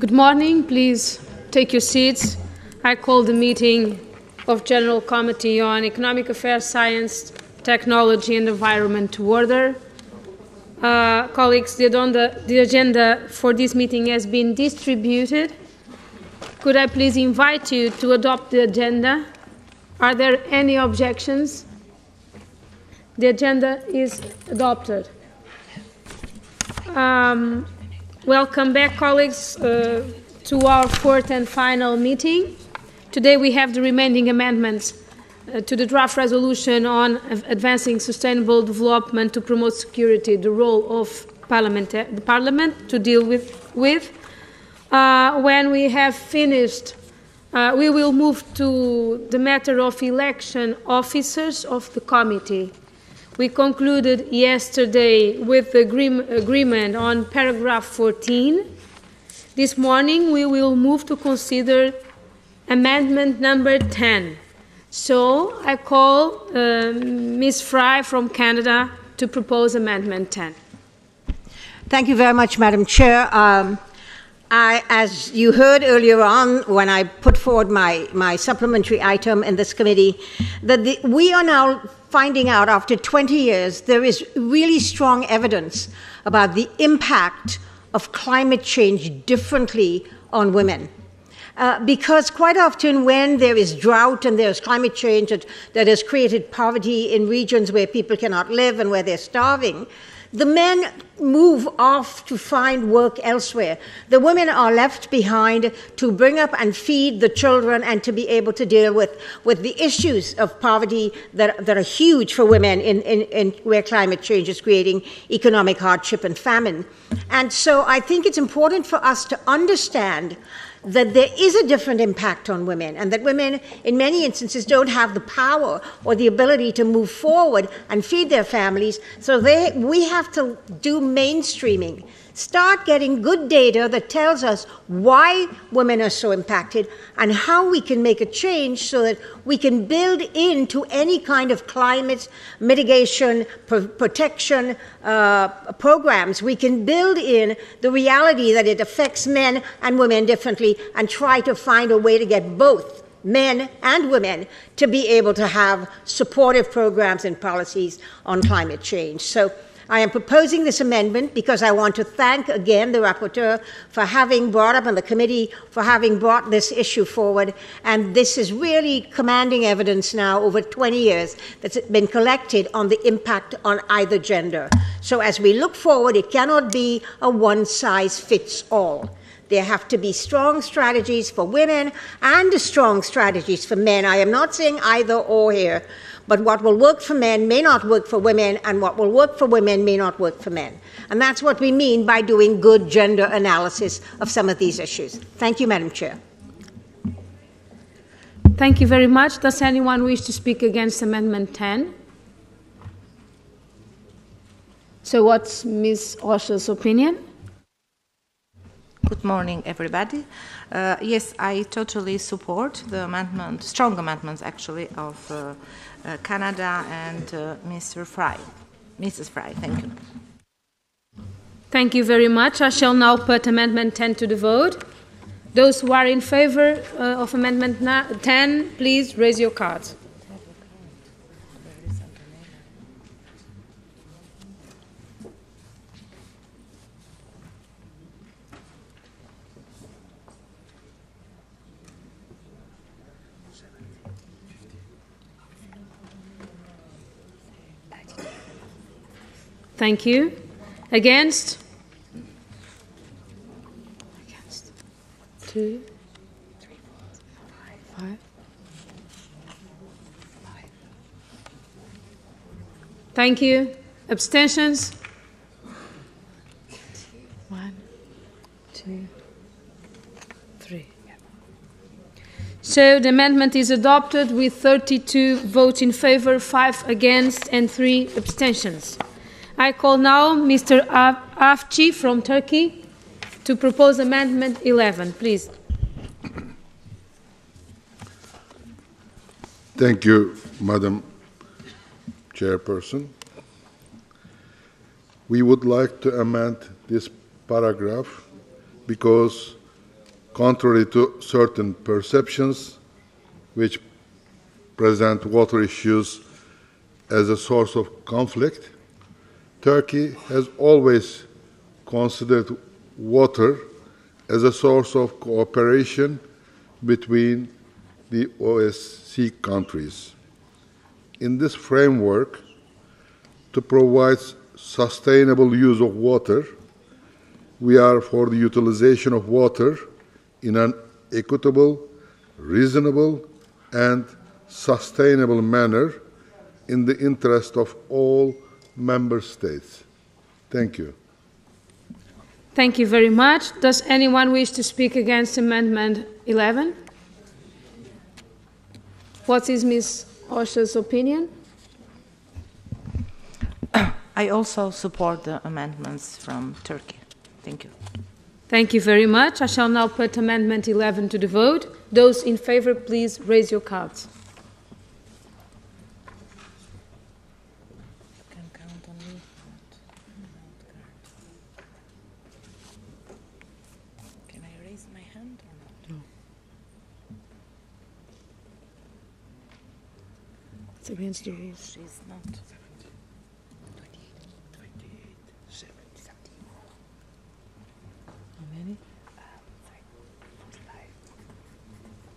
Good morning. Please take your seats. I call the meeting of General Committee on Economic Affairs, Science, Technology and Environment to order. Colleagues, the agenda for this meeting has been distributed. Could I please invite you to adopt the agenda? Are there any objections? The agenda is adopted. Welcome back, colleagues, to our fourth and final meeting. Today we have the remaining amendments to the draft resolution on advancing sustainable development to promote security, the role of the Parliament to deal with. When we have finished, we will move to the matter of election officers of the committee. We concluded yesterday with the agreement on paragraph 14. This morning we will move to consider amendment number 10. So I call Ms. Fry from Canada to propose amendment 10. Thank you very much, Madam Chair. As you heard earlier on when I put forward my supplementary item in this committee, that we are now finding out after 20 years there is really strong evidence about the impact of climate change differently on women. Because quite often when there is drought and there's climate change that has created poverty in regions where people cannot live and where they're starving, the men move off to find work elsewhere. The women are left behind to bring up and feed the children and to be able to deal with the issues of poverty that are huge for women in where climate change is creating economic hardship and famine. And so I think it's important for us to understand that there is a different impact on women and that women in many instances don't have the power or the ability to move forward and feed their families. So we have to do mainstreaming, start getting good data that tells us why women are so impacted and how we can make a change so that we can build into any kind of climate mitigation, protection programs. We can build in the reality that it affects men and women differently and try to find a way to get both men and women to be able to have supportive programs and policies on climate change. So I am proposing this amendment because I want to thank again the rapporteur for having brought up, and the committee for having brought this issue forward. And this is really commanding evidence now over 20 years that's been collected on the impact on either gender. So as we look forward, it cannot be a one-size-fits-all. There have to be strong strategies for women and strong strategies for men. I am not saying either or here. But what will work for men may not work for women, and what will work for women may not work for men. And that's what we mean by doing good gender analysis of some of these issues. Thank you, Madam Chair. Thank you very much. Does anyone wish to speak against Amendment 10? So what's Ms. Osha's opinion? Good morning, everybody. Yes, I totally support the amendment, strong amendments actually, of Canada and Mrs. Fry. Thank you. Thank you very much. I shall now put Amendment 10 to the vote. Those who are in favor of Amendment 10, please raise your cards. Thank you. Against? Against. 2, 3, 4, 5. Thank you. Abstentions? 1, 2, 3. So the amendment is adopted with 32 votes in favor, 5 against, and 3 abstentions. I call now Mr. Afci from Turkey to propose Amendment 11, please. Thank you, Madam Chairperson. We would like to amend this paragraph because contrary to certain perceptions which present water issues as a source of conflict, Turkey has always considered water as a source of cooperation between the OSCE countries. In this framework, to provide sustainable use of water, we are for the utilization of water in an equitable, reasonable, and sustainable manner in the interest of all member states. Thank you. Thank you very much. Does anyone wish to speak against Amendment 11? What is Ms. Osha's opinion? I also support the amendments from Turkey. Thank you. Thank you very much. I shall now put Amendment 11 to the vote. Those in favor, please raise your cards. Can I raise my hand or not? No. It's against the rules. She's not.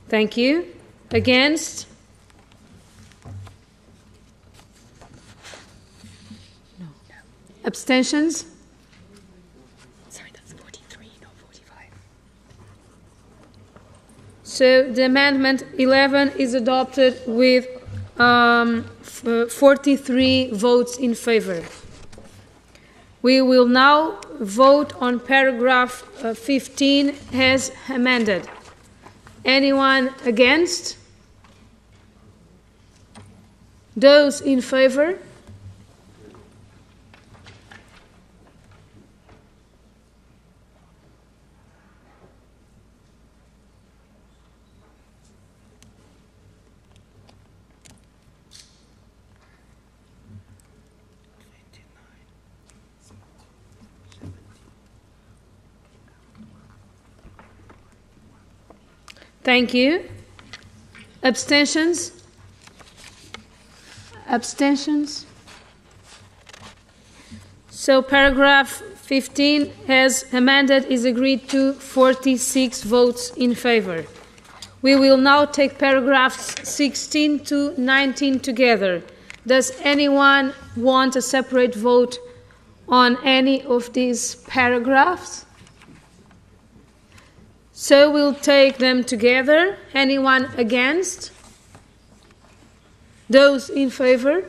Thank you. Against? No. Abstentions? Sorry, that's 43, not 45. So the Amendment 11 is adopted with 43 votes in favor. We will now vote on paragraph 15 as amended. Anyone against? Those in favor? Thank you. Abstentions? Abstentions? So paragraph 15 as amended is agreed to, 46 votes in favor. We will now take paragraphs 16 to 19 together. Does anyone want a separate vote on any of these paragraphs? So we'll take them together. Anyone against? Those in favor?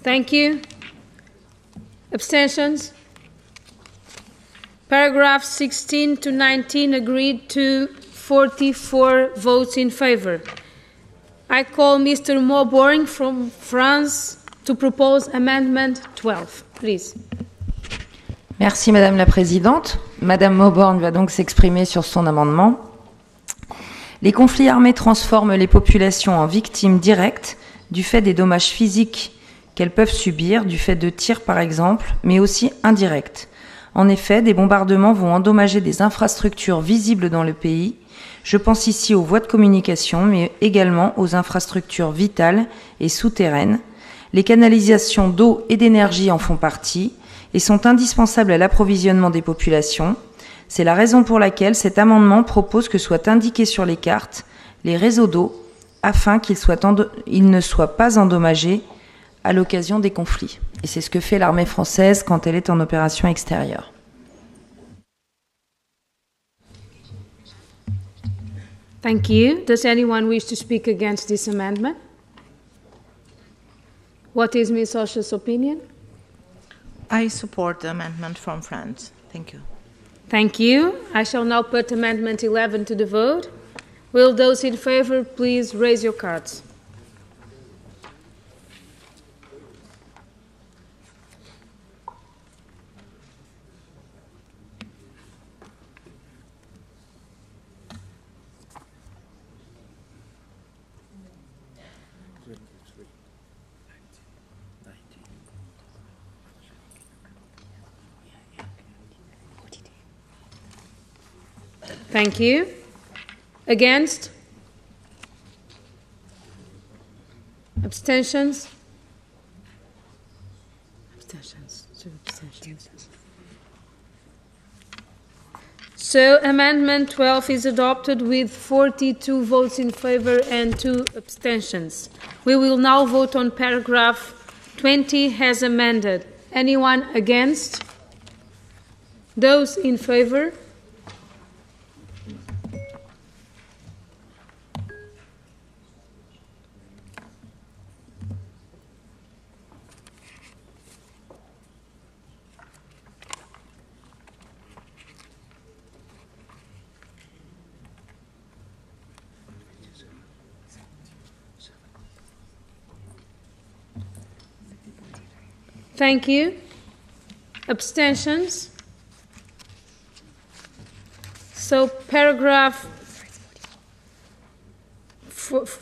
Thank you. Abstentions? Paragraphs 16 to 19 agreed to, 44 votes in favor. I call Mr. Maubourne from France to propose Amendment 12. Please. Merci Madame la Présidente. Madame Maubourne va donc s'exprimer sur son amendement. Les conflits armés transforment les populations en victimes directes du fait des dommages physiques qu'elles peuvent subir, du fait de tirs par exemple, mais aussi indirects. En effet, des bombardements vont endommager des infrastructures visibles dans le pays. Je pense ici aux voies de communication, mais également aux infrastructures vitales et souterraines. Les canalisations d'eau et d'énergie en font partie et sont indispensables à l'approvisionnement des populations. C'est la raison pour laquelle cet amendement propose que soient indiqués sur les cartes les réseaux d'eau afin qu'ils ne soient pas endommagés à l'occasion des conflits. Et c'est ce que fait l'armée française quand elle est en opération extérieure. Thank you. Does anyone wish to speak against this amendment? What is Ms. Osha's opinion? I support the amendment from France. Thank you. Thank you. I shall now put Amendment 11 to the vote. Will those in favor please raise your cards? Thank you. Against? Abstentions? Abstentions. 2 abstentions. So Amendment 12 is adopted with 42 votes in favor and 2 abstentions. We will now vote on paragraph 20 as amended. Anyone against? Those in favor? Thank you. Abstentions? So paragraph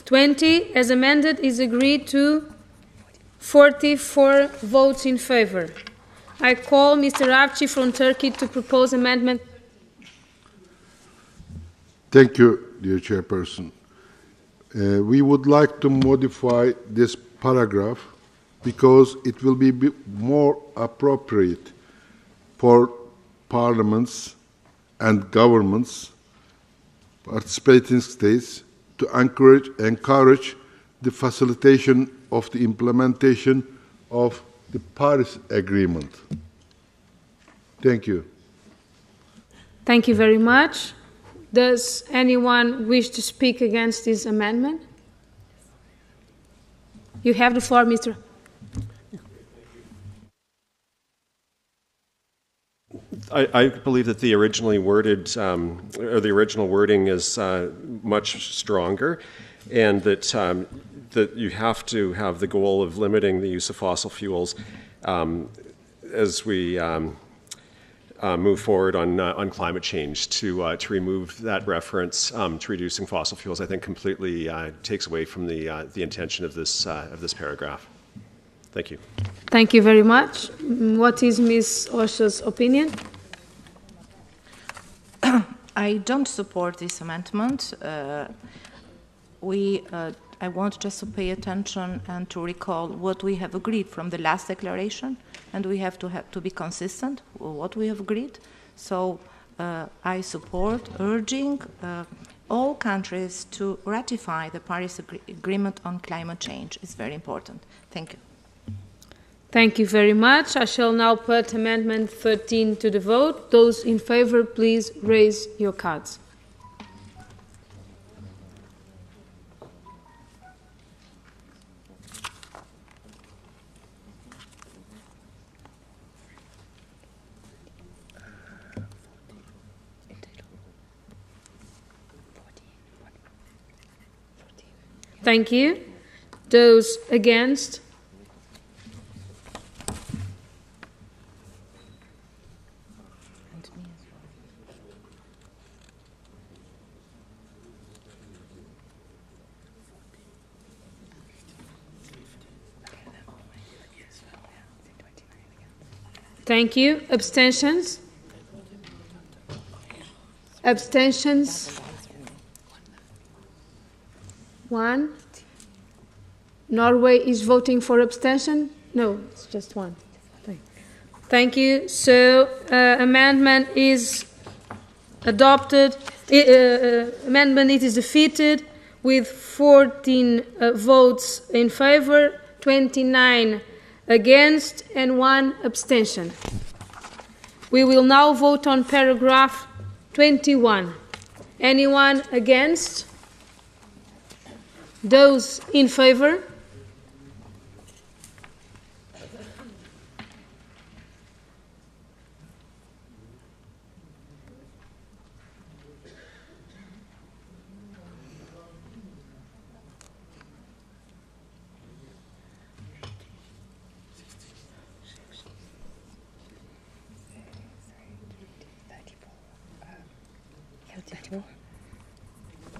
20 as amended is agreed to 44 votes in favor. I call Mr. Avci from Turkey to propose amendment. Thank you, dear Chairperson. We would like to modify this paragraph because it will be more appropriate for parliaments and governments, participating states, to encourage the facilitation of the implementation of the Paris Agreement. Thank you. Thank you very much. Does anyone wish to speak against this amendment? You have the floor, Mr. I believe that the originally worded, or the original wording is much stronger, and that that you have to have the goal of limiting the use of fossil fuels as we move forward on climate change. To remove that reference to reducing fossil fuels, I think completely takes away from the intention of this paragraph. Thank you. Thank you very much. What is Ms. Osha's opinion? I don't support this amendment. I want just to pay attention and to recall what we have agreed from the last declaration, and we have to be consistent with what we have agreed. So I support urging all countries to ratify the Paris Agreement on climate change. It's very important. Thank you. Thank you very much. I shall now put Amendment 13 to the vote. Those in favor, please raise your cards. Thank you. Those against? Thank you. Abstentions? Abstentions? 1. Norway is voting for abstention? No, it's just 1. Thank you. So amendment is adopted. Amendment is defeated with 14 votes in favor, 29 against, and 1 abstention. We will now vote on paragraph 21. Anyone against? Those in favor?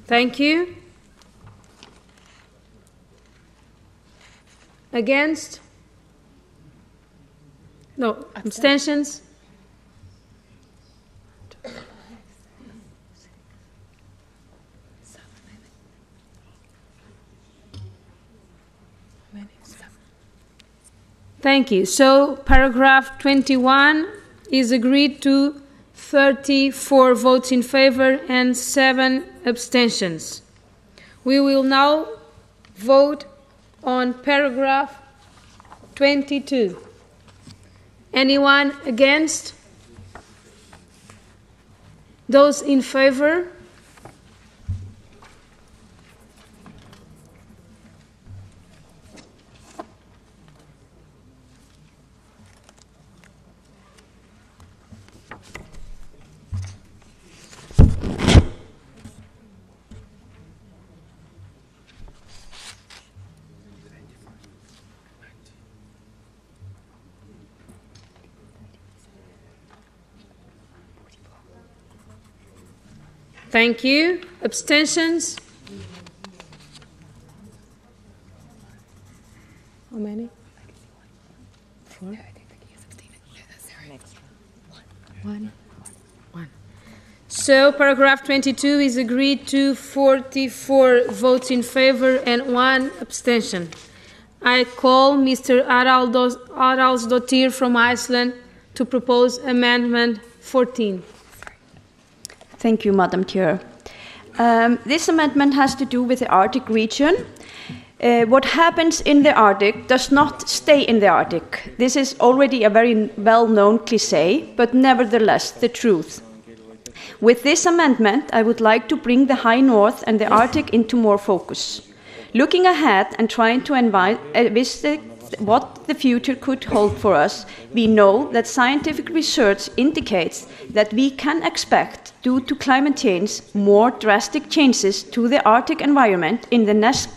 Thank you. Against? No. Abstentions? Thank you. So paragraph 21 is agreed to, 34 votes in favor and 7 abstentions. We will now vote on paragraph 22. Anyone against? Those in favor? Thank you. Abstentions? How many? 4? No, I think he is abstaining. No, that's Sarah. Next One. So paragraph 22 is agreed to, 44 votes in favor and 1 abstention. I call Mr. Aralsdottir from Iceland to propose amendment 14. Thank you, Madam Chair. This amendment has to do with the Arctic region. What happens in the Arctic does not stay in the Arctic. This is already a very well-known cliché, but nevertheless the truth. With this amendment, I would like to bring the High North and the Arctic into more focus. Looking ahead and trying to envisage what the future could hold for us, we know that scientific research indicates that we can expect, due to climate change, more drastic changes to the Arctic environment in the next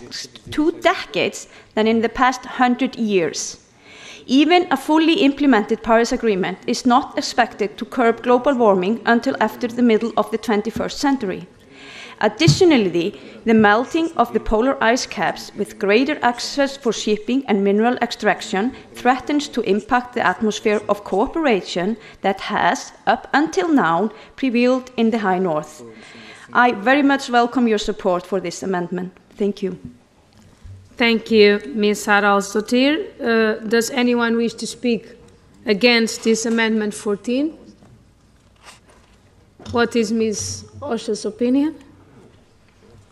2 decades than in the past 100 years. Even a fully implemented Paris Agreement is not expected to curb global warming until after the middle of the 21st century. Additionally, the melting of the polar ice caps with greater access for shipping and mineral extraction threatens to impact the atmosphere of cooperation that has, up until now, prevailed in the High North. I very much welcome your support for this amendment. Thank you. Thank you, Ms. Aralsdottir. Does anyone wish to speak against this amendment 14? What is Ms. Osha's opinion?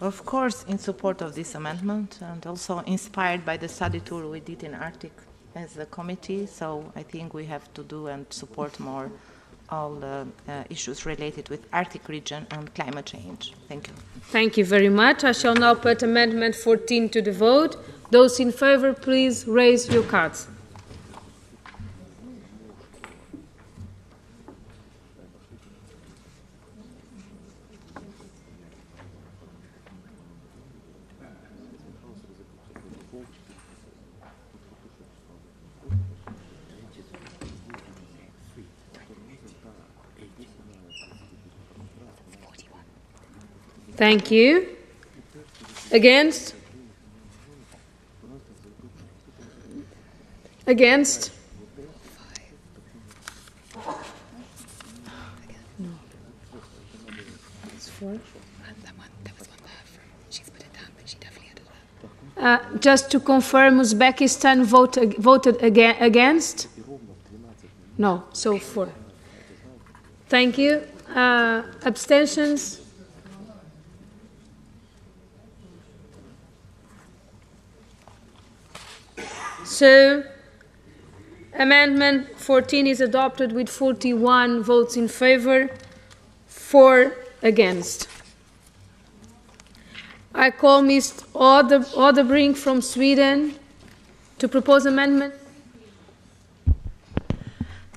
Of course, in support of this amendment, and also inspired by the study tour we did in Arctic as a committee, so I think we have to do and support more all issues related with Arctic region and climate change. Thank you. Thank you very much. I shall now put amendment 14 to the vote. Those in favor, please raise your cards. Thank you. Against? Against? No. It's 4. That was one for she's put it down, but she definitely had it up. Just to confirm, Uzbekistan voted against? No, so 4. Thank you. Abstentions? So, amendment 14 is adopted with 41 votes in favor, 4 against. I call Ms. Odebrink from Sweden to propose amendment.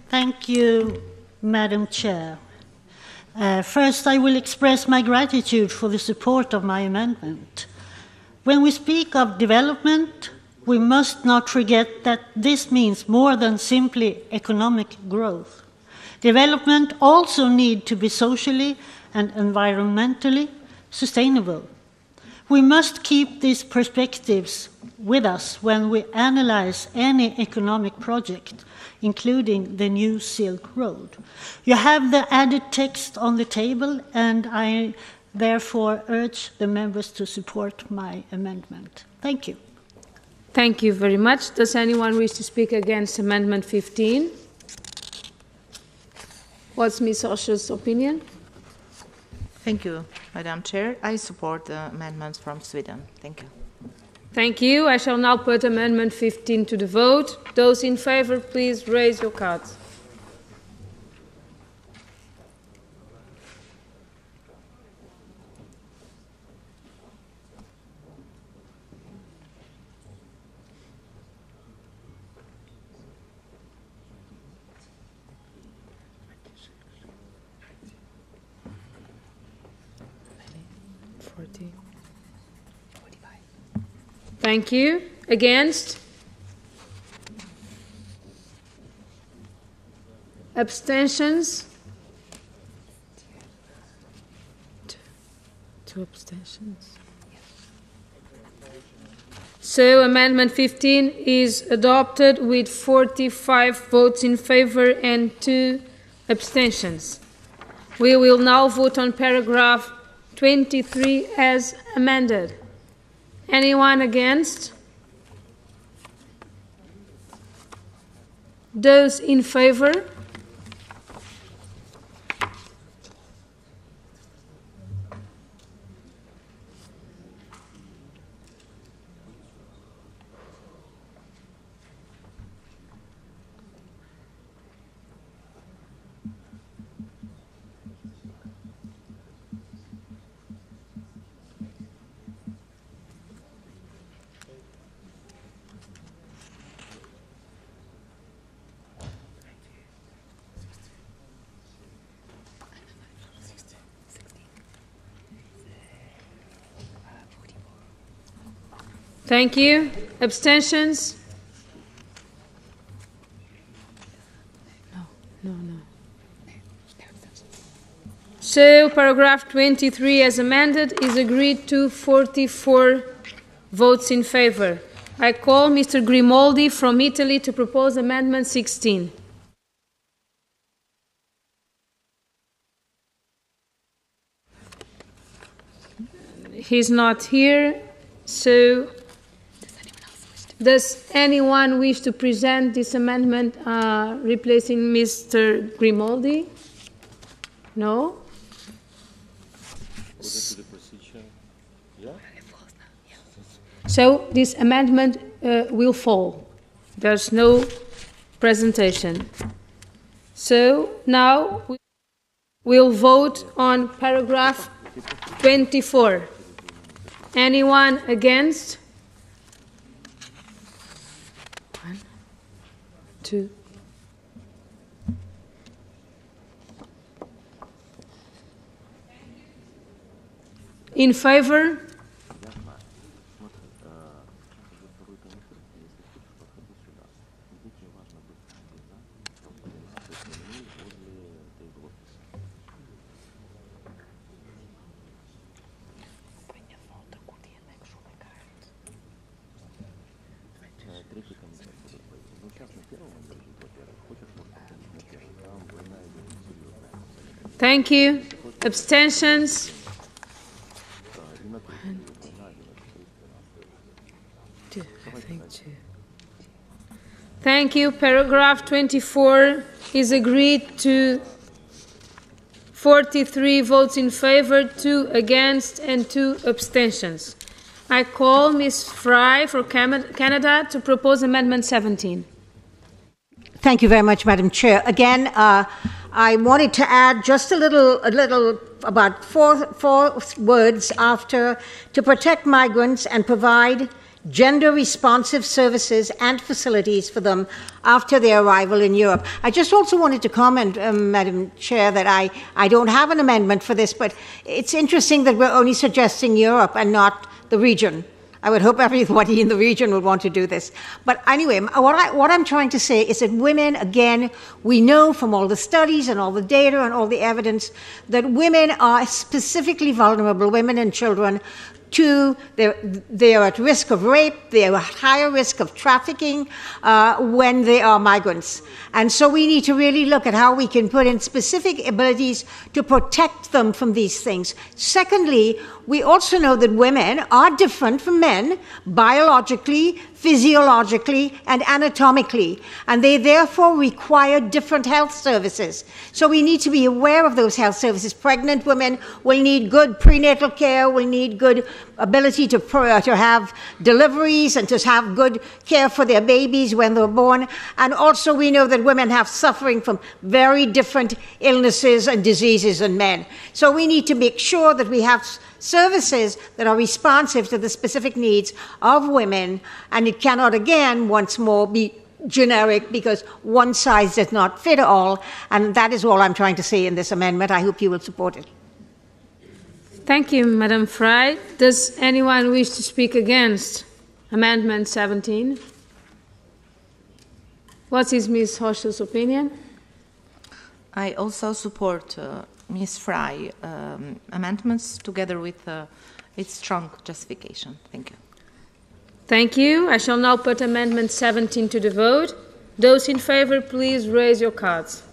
Thank you, Madam Chair. First, I will express my gratitude for the support of my amendment. When we speak of development, we must not forget that this means more than simply economic growth. Development also needs to be socially and environmentally sustainable. We must keep these perspectives with us when we analyze any economic project, including the new Silk Road. You have the added text on the table, and I therefore urge the members to support my amendment. Thank you. Thank you very much. Does anyone wish to speak against Amendment 15? What's Ms. Osher's opinion? Thank you, Madam Chair. I support the amendments from Sweden. Thank you. Thank you. I shall now put Amendment 15 to the vote. Those in favor, please raise your cards. Thank you. Against? Abstentions? Two abstentions. So Amendment 15 is adopted with 45 votes in favor and 2 abstentions. We will now vote on paragraph 23 as amended. Anyone against? Those in favor? Thank you. Abstentions? No. So paragraph 23 as amended is agreed to 44 votes in favor. I call Mr. Grimaldi from Italy to propose Amendment 16. He's not here, so does anyone wish to present this amendment replacing Mr. Grimaldi? No? So this amendment will fall. There's no presentation. So now we'll vote on paragraph 24. Anyone against? 1, 2. In favor? Thank you. Abstentions? 1, 2. I think 2. Thank you. Paragraph 24 is agreed to 43 votes in favor, 2 against, and 2 abstentions. I call Ms. Fry for Canada to propose Amendment 17. Thank you very much, Madam Chair. Again, I wanted to add just a little about four words after, to protect migrants and provide gender-responsive services and facilities for them after their arrival in Europe. I just also wanted to comment, Madam Chair, that I don't have an amendment for this, but it's interesting that we're only suggesting Europe and not the region. I would hope everybody in the region would want to do this. But anyway, what I'm trying to say is that women, again, we know from all the studies and all the data and all the evidence that women are specifically vulnerable, women and children, Two, they are at risk of rape, they are at higher risk of trafficking when they are migrants. And so we need to really look at how we can put in specific abilities to protect them from these things. Secondly, we also know that women are different from men biologically, physiologically, and anatomically, and they therefore require different health services. So we need to be aware of those health services. Pregnant women will need good prenatal care, will need good ability to have deliveries and to have good care for their babies when they're born. And also we know that women have suffering from very different illnesses and diseases than men. So we need to make sure that we have services that are responsive to the specific needs of women, and it cannot, again, once more, be generic because one size does not fit all, and that is all I'm trying to say in this amendment. I hope you will support it. Thank you, Madam Fry. Does anyone wish to speak against Amendment 17? What is Ms. Rocha's opinion? I also support Ms. Fry amendments together with its strong justification. Thank you. Thank you. I shall now put Amendment 17 to the vote. Those in favor, please raise your cards.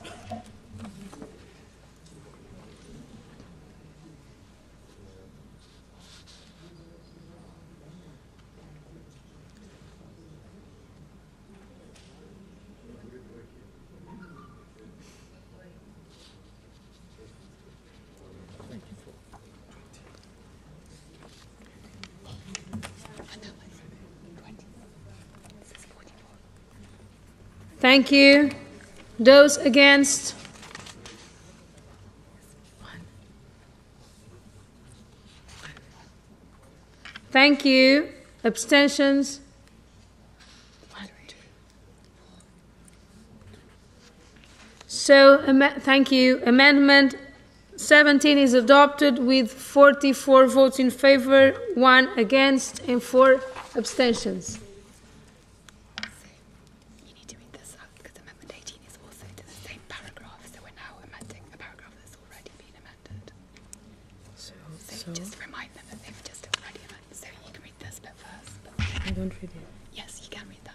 Thank you. Those against? Thank you. Abstentions? So, thank you. Amendment 17 is adopted with 44 votes in favor, 1 against, and 4 abstentions. Just remind them that they've just already amended, so you can read this bit first. I don't read it. Yes, you can read that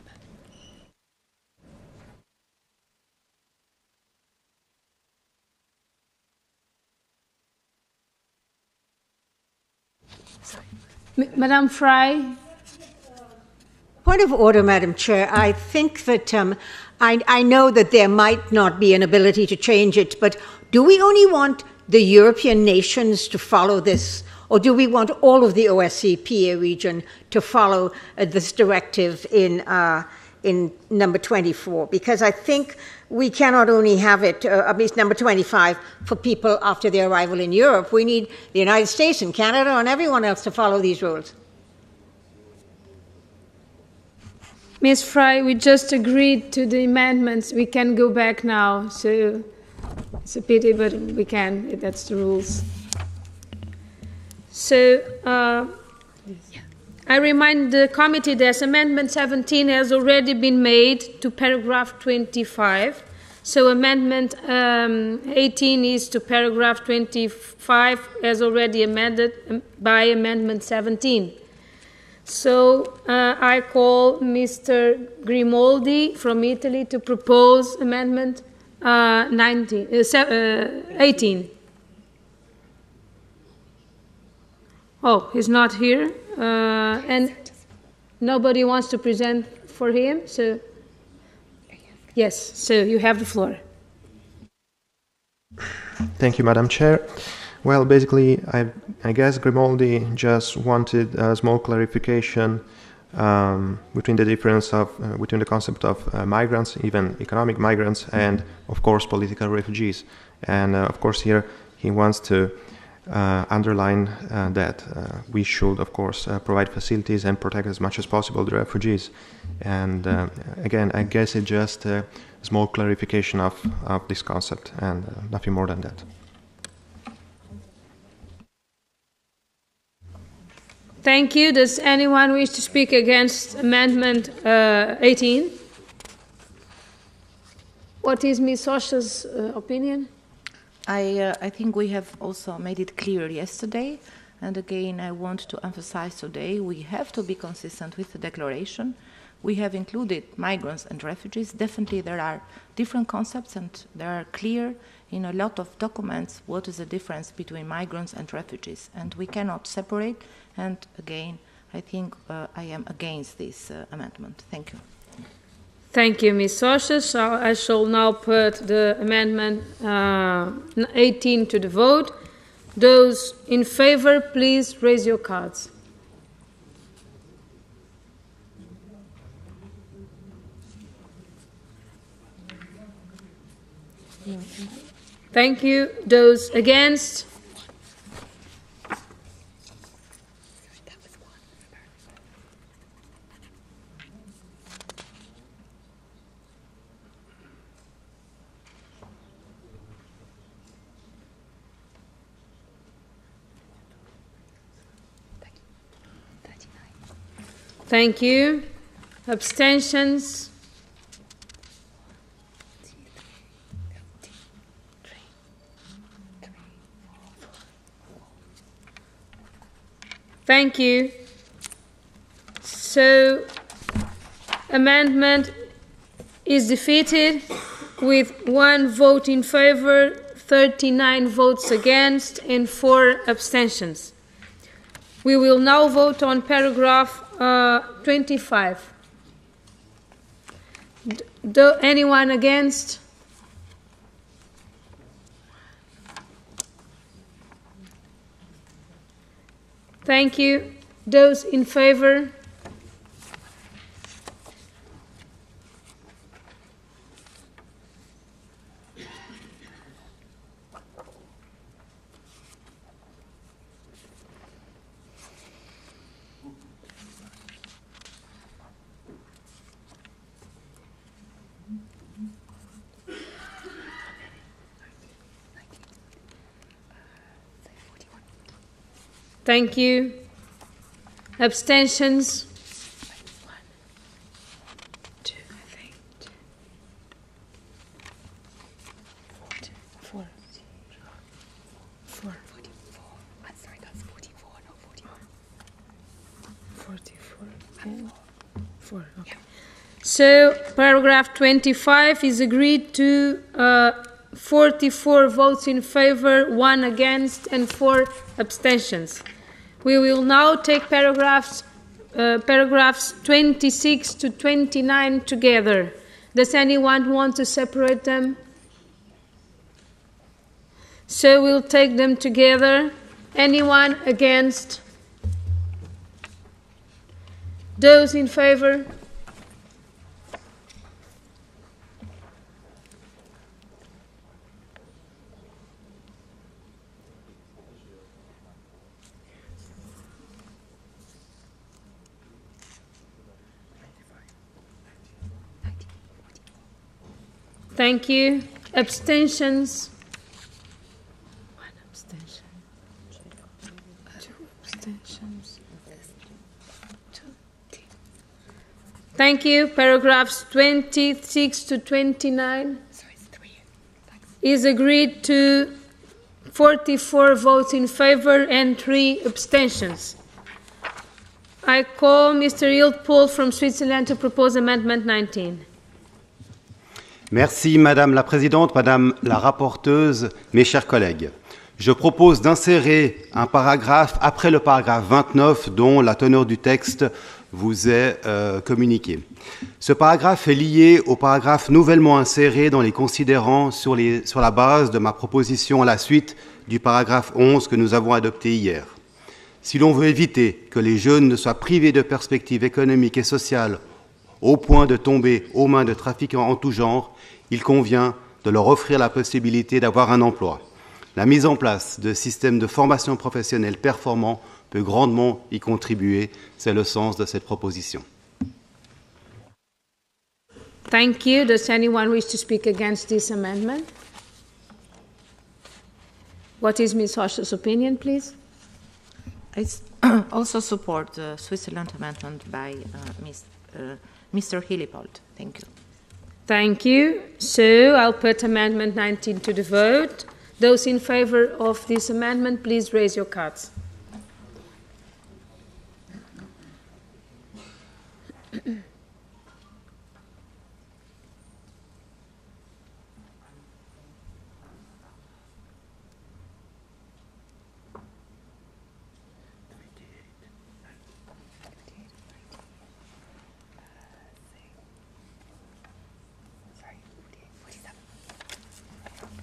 bit. Madam Fry. Point of order, Madam Chair. I think that I know that there might not be an ability to change it, but do we only want the European nations to follow this, or do we want all of the OSCE PA region to follow this directive in number 24? Because I think we cannot only have it, at least number 25, for people after their arrival in Europe. We need the United States and Canada and everyone else to follow these rules. Ms. Fry, we just agreed to the amendments. We can go back now, so it's a pity, but we can. That's the rules. So, I remind the committee that Amendment 17 has already been made to paragraph 25. So, Amendment 18 is to paragraph 25 as already amended by Amendment 17. So, I call Mr. Grimaldi from Italy to propose Amendment 18. Oh, he's not here, and nobody wants to present for him, so yes, so you have the floor. Thank you, Madam Chair. Well, basically, I guess Grimaldi just wanted a small clarification between the difference of between the concept of migrants, even economic migrants, and of course political refugees. And of course here he wants to underline that we should of course provide facilities and protect as much as possible the refugees. And again, I guess it's just a small clarification of this concept and nothing more than that. Thank you. Does anyone wish to speak against Amendment 18? What is Ms. Rocha's opinion? I think we have also made it clear yesterday And again, I want to emphasize today, we have to be consistent with the declaration. We have included migrants and refugees. Definitely there are different concepts, and they are clear in a lot of documents what is the difference between migrants and refugees. And we cannot separate. And again, I think I am against this amendment. Thank you. Thank you, Ms. Sosha. So I shall now put the amendment 18 to the vote. Those in favor, please raise your cards. Thank you. Those against? Thank you. Abstentions? Thank you. So, amendment is defeated with 1 vote in favor, 39 votes against, and 4 abstentions. We will now vote on paragraph 25. Anyone against? Thank you. Those in favor? Thank you. Abstentions? 1, 2, I think. 4. 4. 44. I'm sorry, that's 44, not 41. 44. And 4. Okay. Yeah. So, paragraph 25 is agreed to 44 votes in favor, 1 against, and 4 abstentions. We will now take paragraphs 26 to 29 together. Does anyone want to separate them? So we'll take them together. Anyone against? Those in favor? Thank you. Abstentions? 1 abstention. 2 abstentions. 2. Thank you. Paragraphs 26 to 29 is agreed to 44 votes in favor and 3 abstentions. I call Mr. Iltpool from Switzerland to propose Amendment 19. Merci Madame la Présidente, Madame la rapporteuse, mes chers collègues. Je propose d'insérer un paragraphe après le paragraphe 29 dont la teneur du texte vous est communiquée. Ce paragraphe est lié au paragraphe nouvellement inséré dans les considérants sur la base de ma proposition à la suite du paragraphe 11 que nous avons adopté hier. Si l'on veut éviter que les jeunes ne soient privés de perspectives économiques et sociales au point de tomber aux mains de trafiquants en tout genre, il convient de leur offrir la possibilité d'avoir un emploi. La mise en place de systèmes de formation professionnelle performants peut grandement y contribuer. C'est le sens de cette proposition. Thank you. Does anyone wish to speak against this amendment? What is Ms. Hosch's opinion, please? I also support the Switzerland amendment by Mr. Hillepold. Thank you. Thank you. So I'll put Amendment 19 to the vote. Those in favor of this amendment, please raise your cards.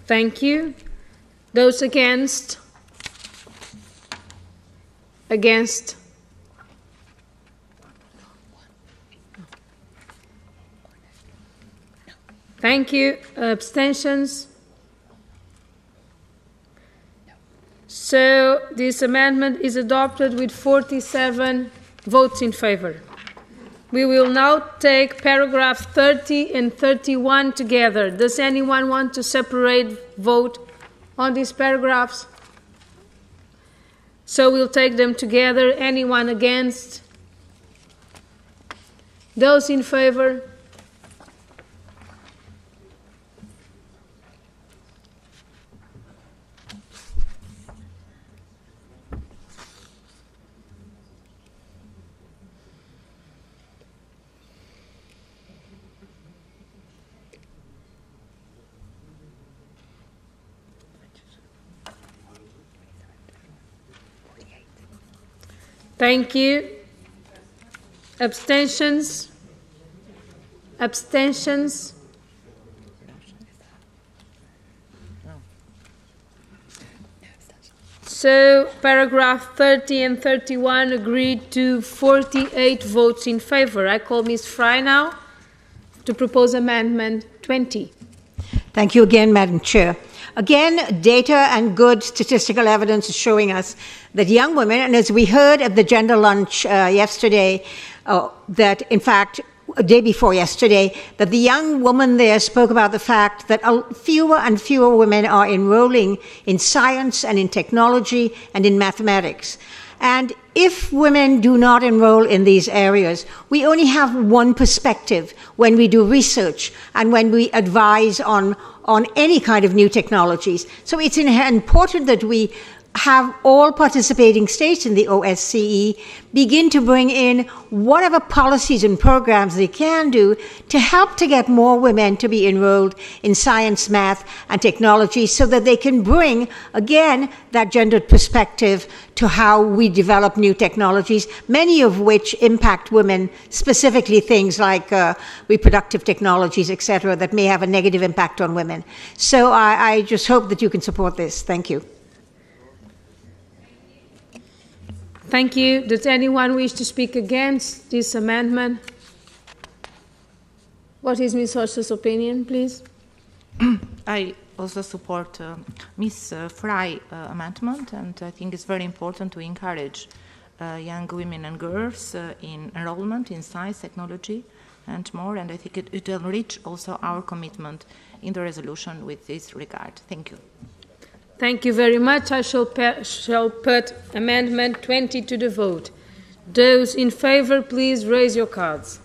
Thank you. Those against? Against? Thank you. Abstentions? So this amendment is adopted with 47 votes in favor. We will now take paragraph 30 and 31 together. Does anyone want to separate vote on these paragraphs? So we'll take them together. Anyone against? Those in favor? Thank you. Abstentions? Abstentions? So paragraph 30 and 31 agreed to 48 votes in favor. I call Ms. Fry now to propose amendment 20. Thank you again, Madam Chair. Again, data and good statistical evidence is showing us that young women, and as we heard at the gender lunch yesterday, that in fact, a day before yesterday, that the young woman there spoke about the fact that fewer and fewer women are enrolling in science and in technology and in mathematics. And if women do not enroll in these areas, we only have one perspective when we do research and when we advise on any kind of new technologies. So it's important that we have all participating states in the OSCE begin to bring in whatever policies and programs they can do to help to get more women to be enrolled in science, math, and technology so that they can bring, again, that gendered perspective to how we develop new technologies, many of which impact women, specifically things like reproductive technologies, etc., that may have a negative impact on women. So I just hope that you can support this. Thank you. Thank you. Does anyone wish to speak against this amendment? What is Ms. Horst's opinion, please? I also support Ms. Fry's amendment, and I think it's very important to encourage young women and girls in enrollment in science, technology, and more, and I think it will reach also our commitment in the resolution with this regard. Thank you. Thank you very much. I shall put Amendment 20 to the vote. Those in favor, please raise your cards.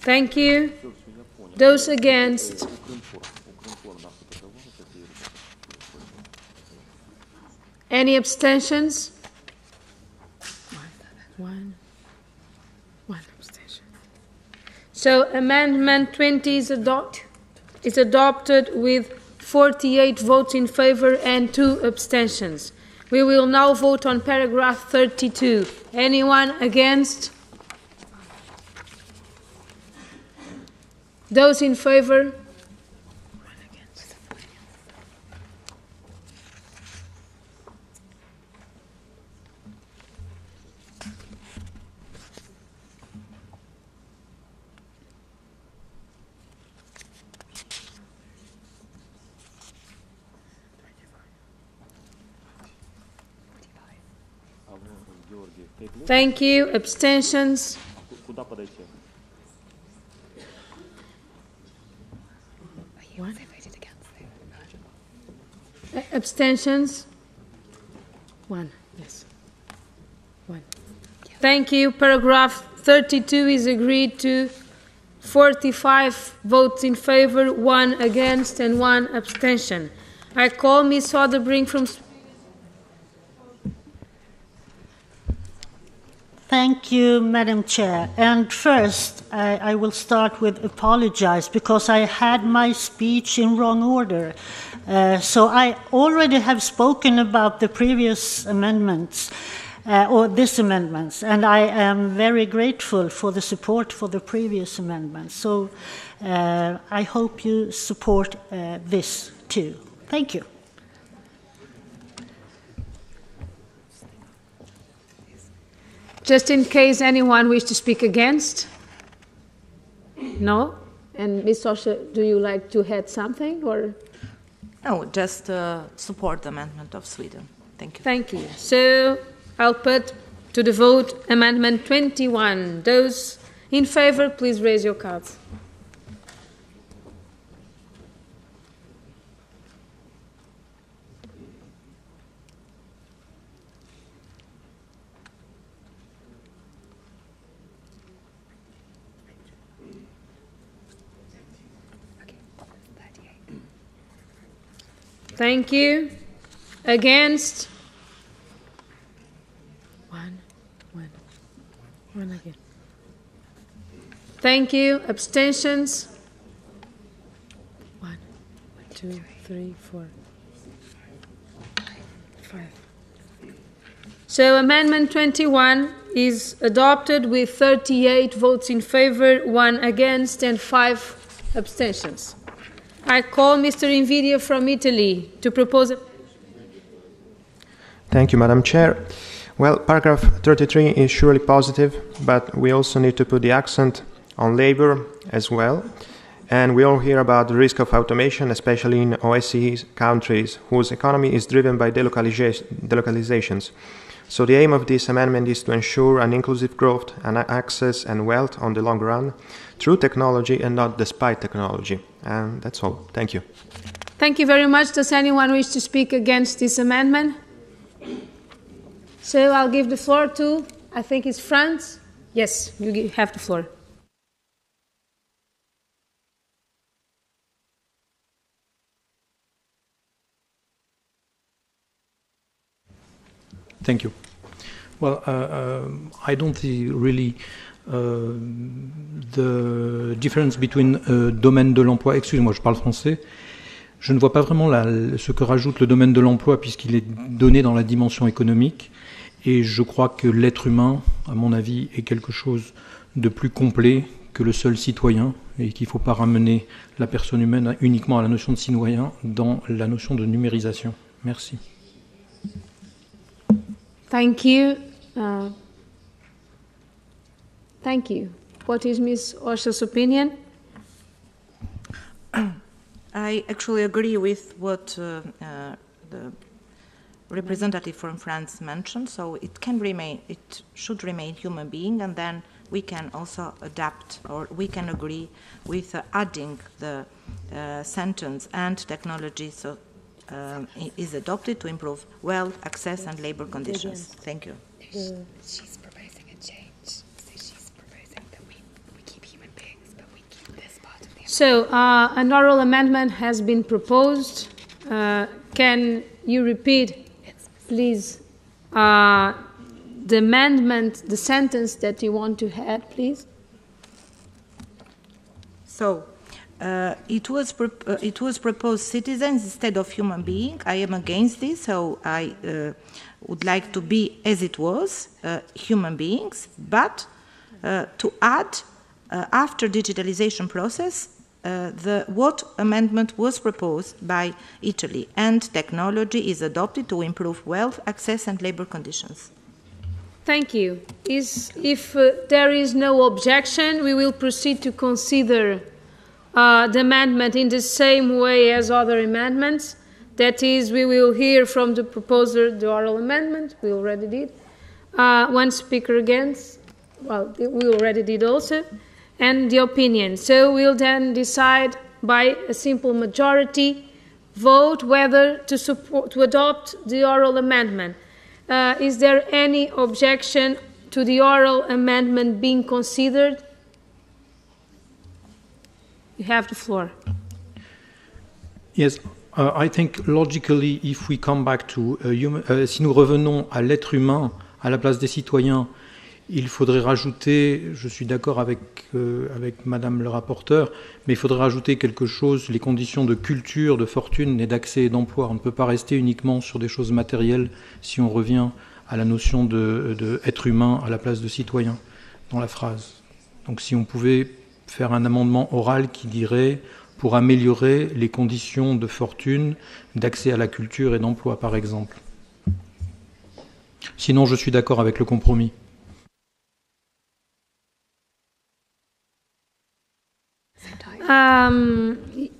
Thank you. Those against? Any abstentions? One abstention. So Amendment 20 is adopted with 48 votes in favor and 2 abstentions. We will now vote on paragraph 32. Anyone against? Those in favor? Thank you. Abstentions? One. Abstentions? One. Yes. One. Thank you. Paragraph 32 is agreed to. 45 votes in favor, 1 against, and 1 abstention. I call Ms. Soderbrink from. Thank you, Madam Chair. And first, I will start with apologize because I had my speech in wrong order. So I already have spoken about the previous amendments, or this amendments, and I am very grateful for the support for the previous amendments. So I hope you support this too. Thank you. Just in case anyone wishes to speak against? No? And Ms. Sosha, do you like to add something, or? No, just support the amendment of Sweden. Thank you. Thank you. So I'll put to the vote Amendment 21. Those in favor, please raise your cards. Thank you. Against? One again. Thank you. Abstentions? 1, 2, 3, 4, 5. So Amendment 21 is adopted with 38 votes in favor, 1 against, and 5 abstentions. I call Mr. Invidia from Italy to propose. Thank you, Madam Chair. Well, paragraph 33 is surely positive, but we also need to put the accent on labor as well. And we all hear about the risk of automation, especially in OSCE countries whose economy is driven by delocalizations. So the aim of this amendment is to ensure an inclusive growth and access and wealth on the long run through technology and not despite technology. And that's all. Thank you. Thank you very much. Does anyone wish to speak against this amendment? So I'll give the floor to, I think it's Franz. Yes, you have the floor. Thank you. Well, I don't see really the difference between domaine de l'emploi. Excusez-moi, je parle français. Je ne vois pas vraiment ce que rajoute le domaine de l'emploi puisqu'il est donné dans la dimension économique. Et je crois que l'être humain, à mon avis, est quelque chose de plus complet que le seul citoyen et qu'il ne faut pas ramener la personne humaine uniquement à la notion de citoyen dans la notion de numérisation. Merci. Thank you. Thank you. What is Ms. Osha's opinion? I actually agree with what the representative from France mentioned. So it should remain human being, and then we can also adapt, or we can agree with adding the sentence and technology. So is adopted to improve wealth, access, and labor conditions. Thank you. She's proposing a change. So she's proposing that we keep human beings, but we keep this part of the. So an oral amendment has been proposed. Can you repeat, please, the amendment, the sentence that you want to add, please? So. It was proposed citizens instead of human being. I am against this, so I would like to be as it was, human beings, but to add after digitalization process what amendment was proposed by Italy, and technology is adopted to improve wealth, access, and labor conditions. Thank you. If there is no objection, we will proceed to consider the amendment in the same way as other amendments. That is, we will hear from the proposer the oral amendment. We already did. One speaker against. Well, we already did also. And the opinion. So we'll then decide by a simple majority vote whether to adopt the oral amendment. Is there any objection to the oral amendment being considered? You have the floor. Yes, I think logically, if we come back to si nous revenons à l'être humain à la place des citoyens, il faudrait rajouter, je suis d'accord avec Madame le rapporteur, mais il faudrait rajouter quelque chose, les conditions de culture, de fortune et d'accès et d'emploi. On ne peut pas rester uniquement sur des choses matérielles si on revient à la notion de être humain à la place de citoyen dans la phrase. Donc si on pouvait faire un amendement oral qui dirait pour améliorer les conditions de fortune, d'accès à la culture et d'emploi, par exemple. Sinon, je suis d'accord avec le compromis.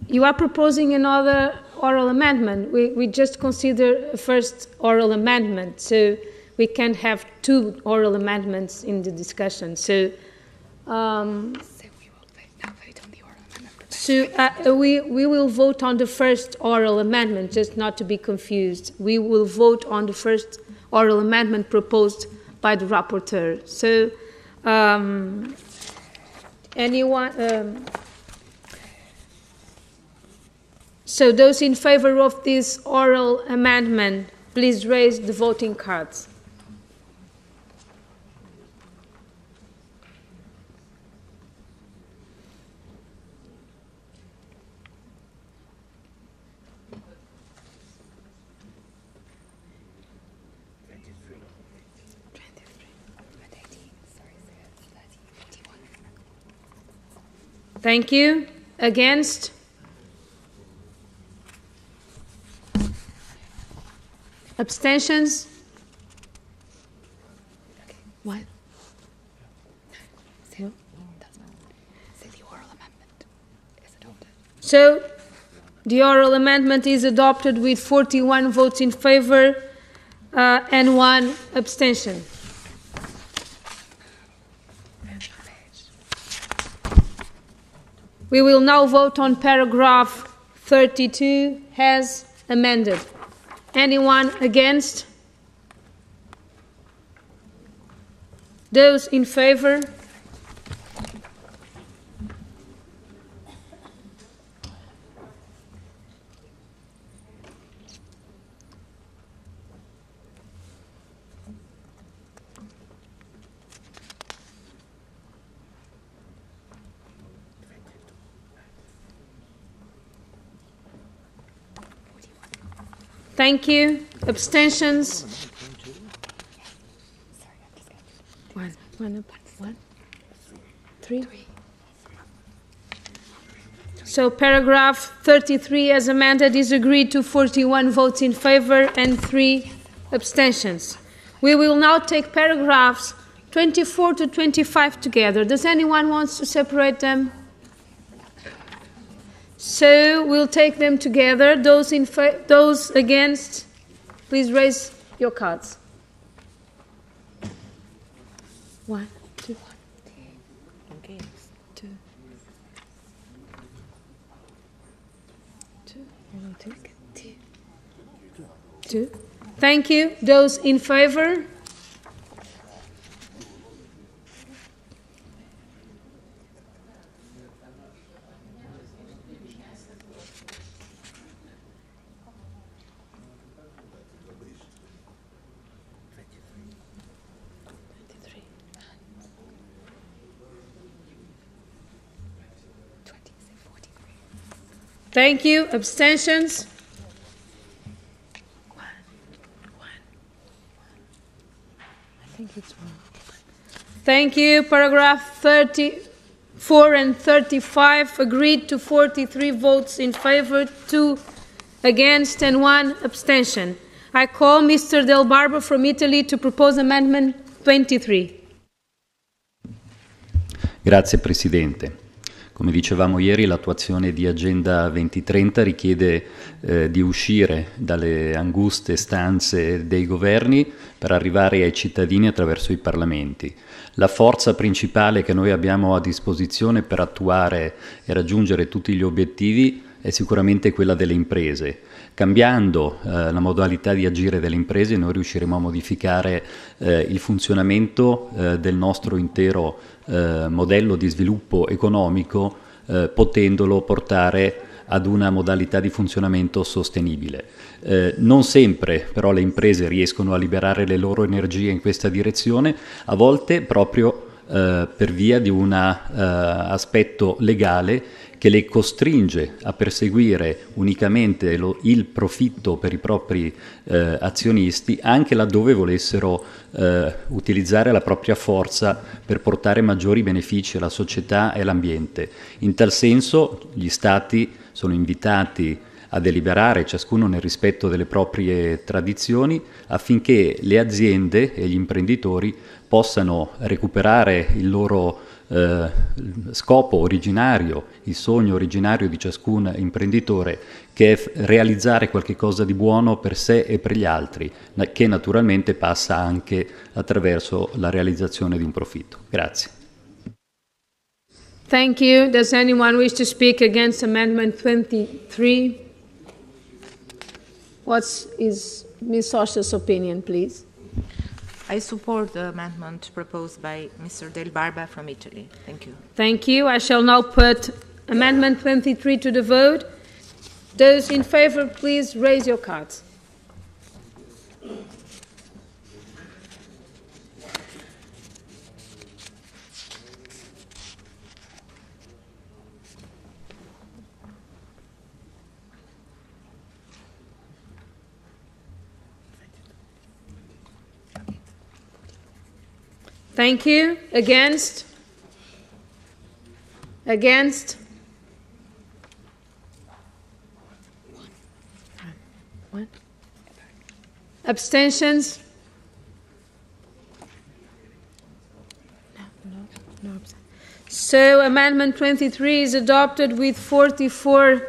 You are proposing another oral amendment. We just consider a first oral amendment, so we can't have two oral amendments in the discussion. So we will vote on the first oral amendment, just not to be confused. We will vote on the first oral amendment proposed by the rapporteur. So anyone... So those in favor of this oral amendment, please raise the voting cards. Thank you. Against? Abstentions? What? No? So the oral amendment is adopted. So the oral amendment is adopted with 41 votes in favor and 1 abstention. We will now vote on paragraph 32 as amended. Anyone against? Those in favor? Thank you. Abstentions? One, 3. So paragraph 33 as amended is agreed to 41 votes in favor and 3 abstentions. We will now take paragraphs 24 to 25 together. Does anyone want to separate them? So we'll take them together. Those against, please raise your cards. 1, 2, 2. Thank you. Those in favor? Thank you. Abstentions? I think it's 1. Thank you. Paragraph 34 and 35 agreed to 43 votes in favor, 2 against and 1 abstention. I call Mr. Del Barbo from Italy to propose amendment 23. Grazie Presidente. Come dicevamo ieri, l'attuazione di Agenda 2030 richiede di uscire dalle anguste stanze dei governi per arrivare ai cittadini attraverso i parlamenti. La forza principale che noi abbiamo a disposizione per attuare e raggiungere tutti gli obiettivi è sicuramente quella delle imprese. Cambiando la modalità di agire delle imprese, noi riusciremo a modificare il funzionamento del nostro intero modello di sviluppo economico, potendolo portare ad una modalità di funzionamento sostenibile. Non sempre però le imprese riescono a liberare le loro energie in questa direzione, a volte proprio per via di un aspetto legale che le costringe a perseguire unicamente il profitto per i propri azionisti, anche laddove volessero utilizzare la propria forza per portare maggiori benefici alla società e all'ambiente. In tal senso gli Stati sono invitati a deliberare, ciascuno nel rispetto delle proprie tradizioni, affinché le aziende e gli imprenditori possano recuperare il loro scopo originario, il sogno originario di ciascun imprenditore, che è realizzare qualche cosa di buono per sé e per gli altri, che naturalmente passa anche attraverso la realizzazione di un profitto. Grazie. Thank you. Does anyone wish to speak against Amendment 23? What is Ms. Sosha's opinion, please? I support the amendment proposed by Mr. Del Barba from Italy. Thank you. Thank you. I shall now put Amendment 23 to the vote. Those in favor, please raise your cards. Thank you. Against? Against? One. Abstentions? No. So Amendment 23 is adopted with 44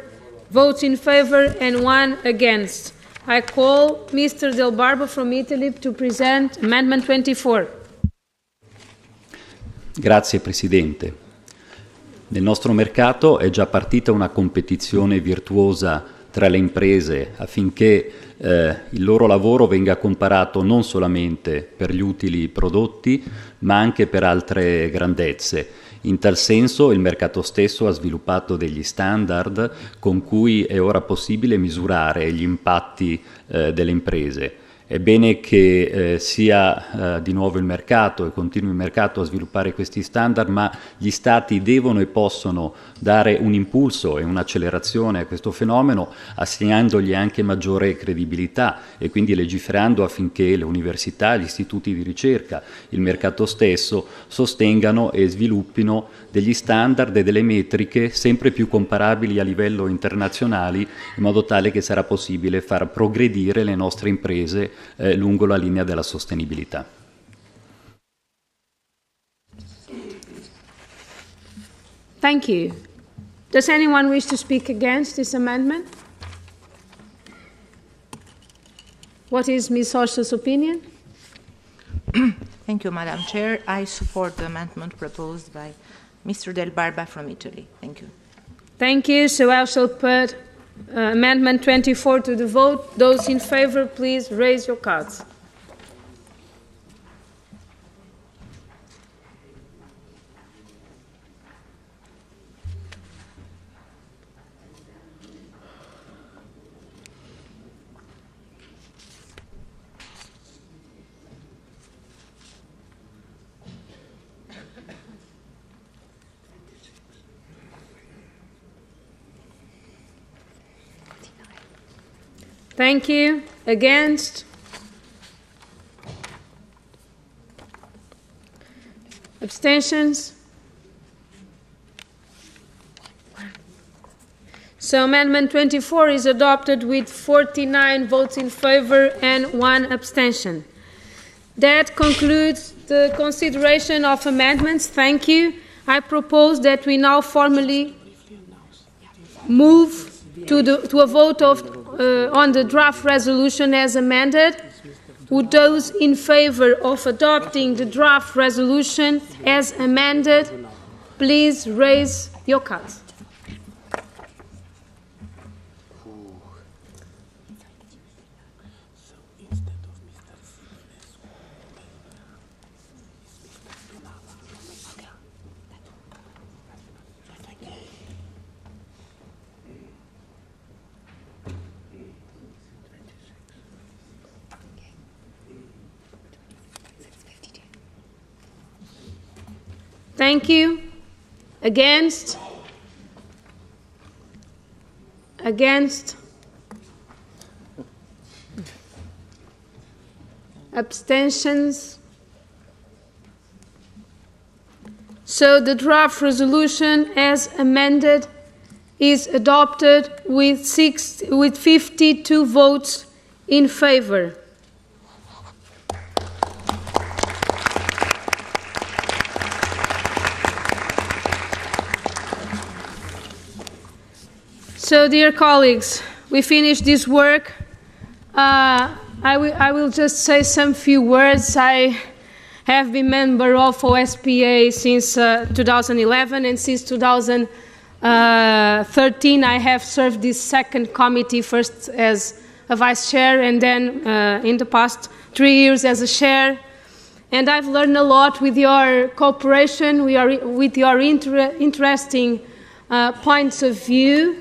votes in favor and 1 against. I call Mr. Del Barba from Italy to present Amendment 24. Grazie Presidente. Nel nostro mercato è già partita una competizione virtuosa tra le imprese affinché il loro lavoro venga comparato non solamente per gli utili prodotti, ma anche per altre grandezze. In tal senso il mercato stesso ha sviluppato degli standard con cui è ora possibile misurare gli impatti delle imprese. È bene che sia di nuovo il mercato e continui il mercato a sviluppare questi standard, ma gli Stati devono e possono dare un impulso e un'accelerazione a questo fenomeno, assegnandogli anche maggiore credibilità e quindi legiferando affinché le università, gli istituti di ricerca, il mercato stesso sostengano e sviluppino degli standard e delle metriche sempre più comparabili a livello internazionale, in modo tale che sarà possibile far progredire le nostre imprese lungo la linea della sostenibilità. Thank you. Does anyone wish to speak against this amendment? What is Ms. Horst's opinion? Thank you, Madam Chair. I support the amendment proposed by Mr. Del Barba from Italy. Thank you. Thank you. So I shall put Amendment 24 to the vote. Those in favor, please raise your cards. Thank you. Against? Abstentions? So Amendment 24 is adopted with 49 votes in favor and 1 abstention. That concludes the consideration of amendments. Thank you. I propose that we now formally move to a vote on the draft resolution as amended. Would those in favor of adopting the draft resolution as amended, please raise your cards. Thank you. Against? Against? Abstentions? So the draft resolution as amended is adopted with 52 votes in favor. So, dear colleagues, we finished this work. I will just say some few words. I have been member of OSPA since 2011, and since 2013 I have served this second committee, first as a vice chair and then in the past 3 years as a chair. And I've learned a lot with your cooperation, with your interesting points of view.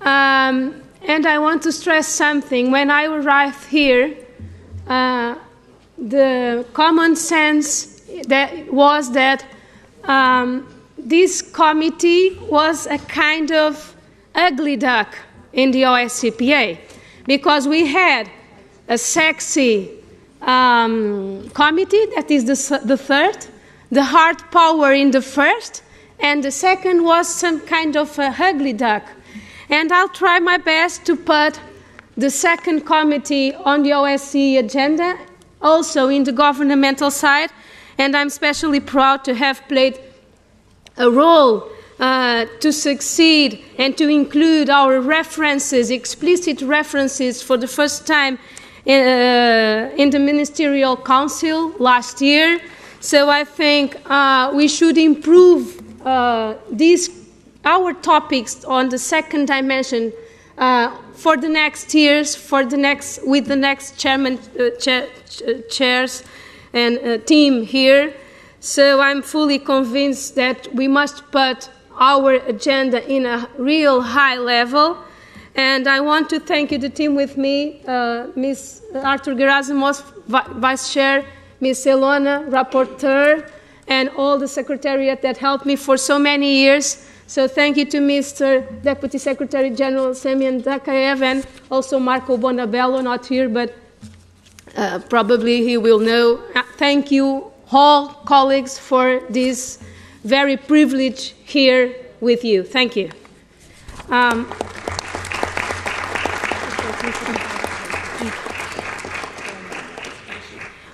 And I want to stress something. When I arrived here, the common sense was that this committee was a kind of ugly duck in the OSCPA, because we had a sexy committee, that is the third, the hard power in the first, and the second was some kind of a ugly duck. And I'll try my best to put the second committee on the OSCE agenda, also in the governmental side, and I'm especially proud to have played a role to succeed and to include our references, explicit references, for the first time in the Ministerial Council last year. So I think we should improve our topics on the second dimension for the next years, with the next chairs and team here. So I'm fully convinced that we must put our agenda in a real high level. And I want to thank you, the team with me, Ms. Arthur Gerasimos, Vice Chair, Ms. Elona, Rapporteur, and all the Secretariat that helped me for so many years. So thank you to Mr. Deputy Secretary General Semyon Dakaev, and also Marco Bonabello, not here, but probably he will know. Thank you all colleagues for this very privilege here with you. Thank you.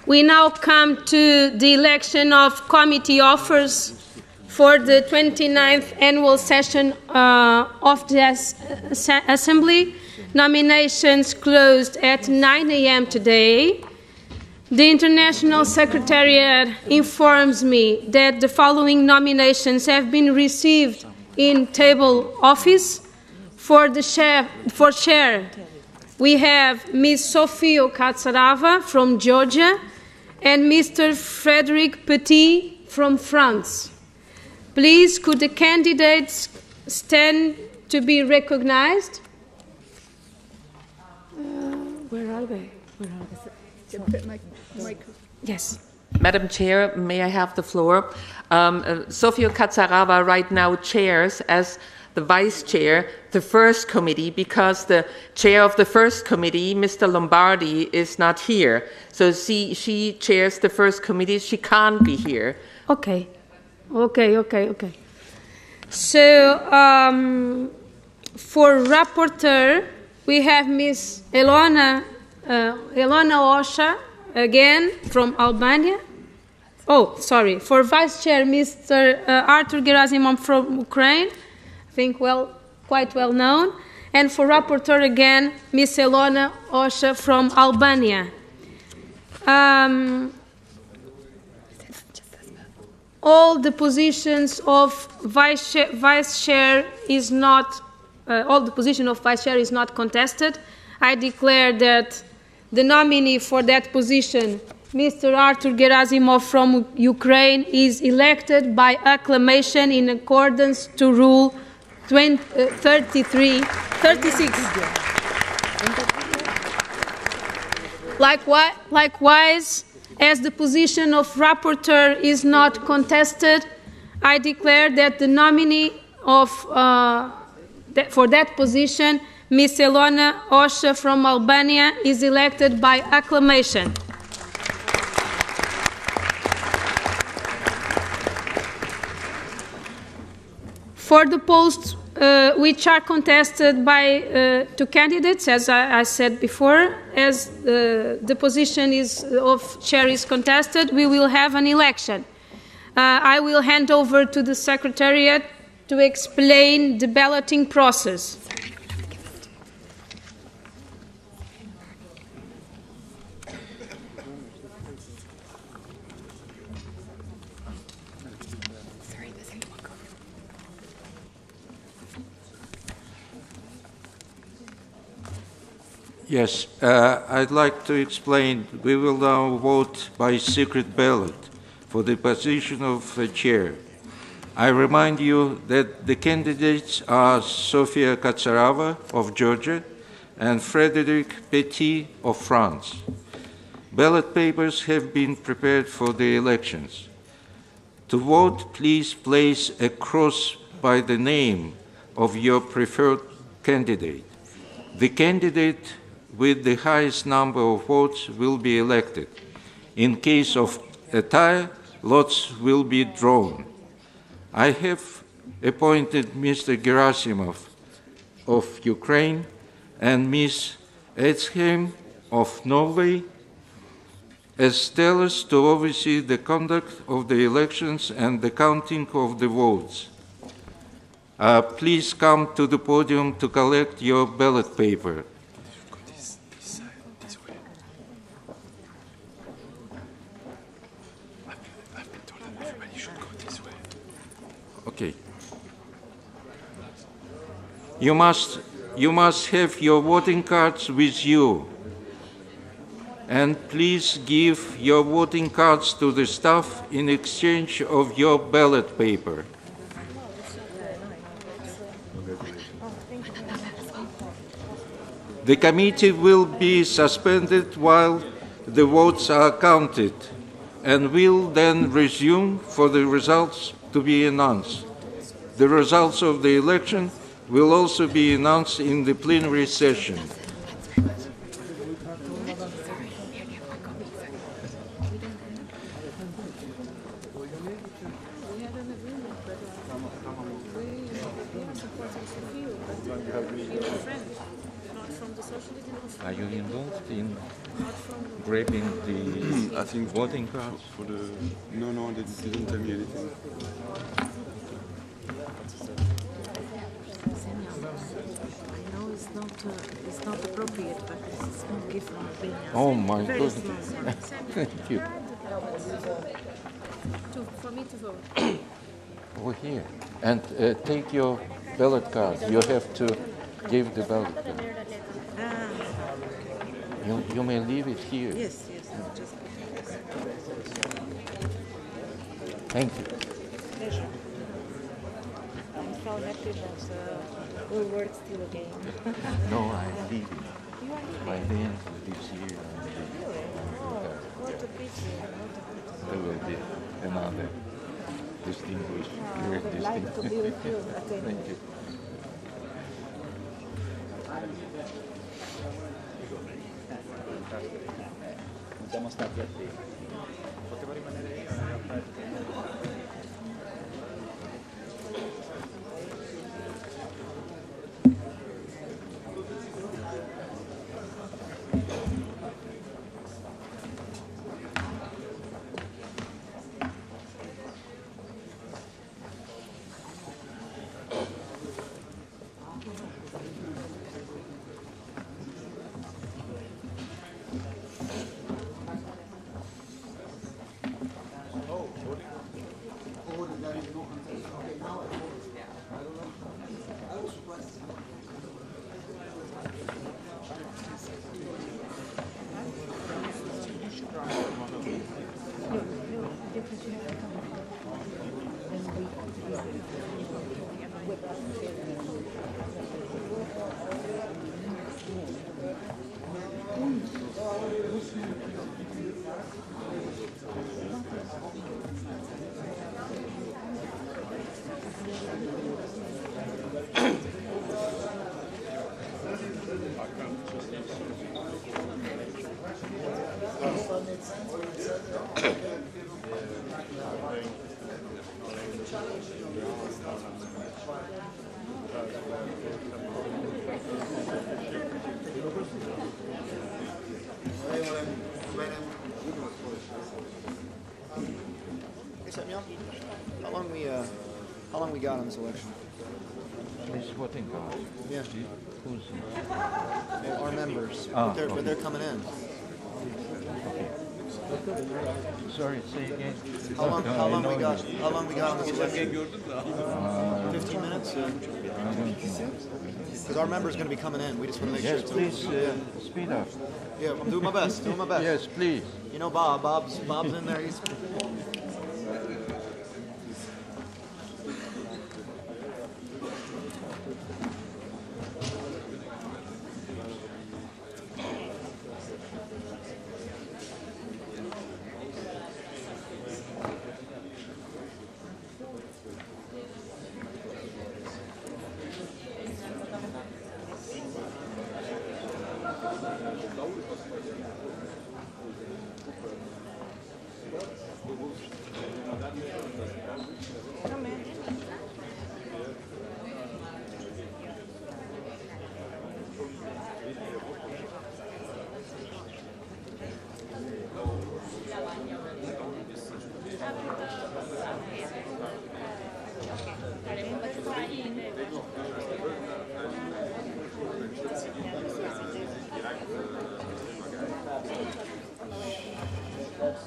We now come to the election of committee authors for the 29th annual session of the Assembly. Nominations closed at 9 a.m. today. The International Secretariat informs me that the following nominations have been received in table office. For chair, we have Ms. Sofia Katsarava from Georgia and Mr. Frédéric Petit from France. Please, could the candidates stand to be recognized? Where are they? Yes. Madam Chair, may I have the floor? Sofia Katsarava right now chairs as the vice chair the first committee, because the chair of the first committee, Mr. Lombardi, is not here. So she chairs the first committee. She can't be here. Okay. So, for rapporteur, we have Ms. Elona Osha, again, from Albania. For Vice Chair, Mr. Artur Gerasimov from Ukraine, I think quite well known. And for Rapporteur again, Ms. Elona Osha from Albania. All the positions of Vice Chair is not, all the position of Vice Chair is not contested. I declare that the nominee for that position, Mr. Artur Gerasimov from Ukraine, is elected by acclamation in accordance to Rule 36. Likewise, as the position of rapporteur is not contested, I declare that the nominee for that position, Ms. Elona Osha from Albania, is elected by acclamation. For the posts which are contested by two candidates, as I said before, as the position of chair is contested, we will have an election. I will hand over to the Secretariat to explain the balloting process. Yes, I'd like to explain. We will now vote by secret ballot for the position of chair. I remind you that the candidates are Sofia Katsarava of Georgia and Frédéric Petit of France. Ballot papers have been prepared for the elections. To vote, please place a cross by the name of your preferred candidate. The candidate with the highest number of votes will be elected. In case of a tie, lots will be drawn. I have appointed Mr. Gerasimov of Ukraine and Ms. Edsheim of Norway as tellers to oversee the conduct of the elections and the counting of the votes. Please come to the podium to collect your ballot paper. Okay. You must have your voting cards with you. And please give your voting cards to the staff in exchange of your ballot paper. The committee will be suspended while the votes are counted and will then resume for the results to be announced. The results of the election will also be announced in the plenary session. Are you involved in grabbing the I think voting cards? For the no, they didn't tell me anything. I know it's not appropriate, but it's not given opinion. Oh my goodness! Thank you. For me to vote. Over here, and take your ballot card. You have to give the ballot card. You may leave it here. Yes. Just... Thank you. Pleasure. I'm so happy that we'll work still again. No, I'm leaving. You are leaving? By the end of this year. Really? Oh, what a pity. There will be another distinguished. I would like to be with you. Okay. Thank you. Siamo stati attenti. Potevo rimanere io Hey, Samuel, how long we got on this election? This voting card. Yeah. Who's Well, our members, Ah, but they're coming in. Sorry, say again. How long we got? How long we got on this election? 15 minutes. I don't know. Because our member's going to be coming in. We just want to make Yes, sure. please speed up. Yeah, I'm doing my best. Doing my best. Yes, please. You know, Bob's in there. He's.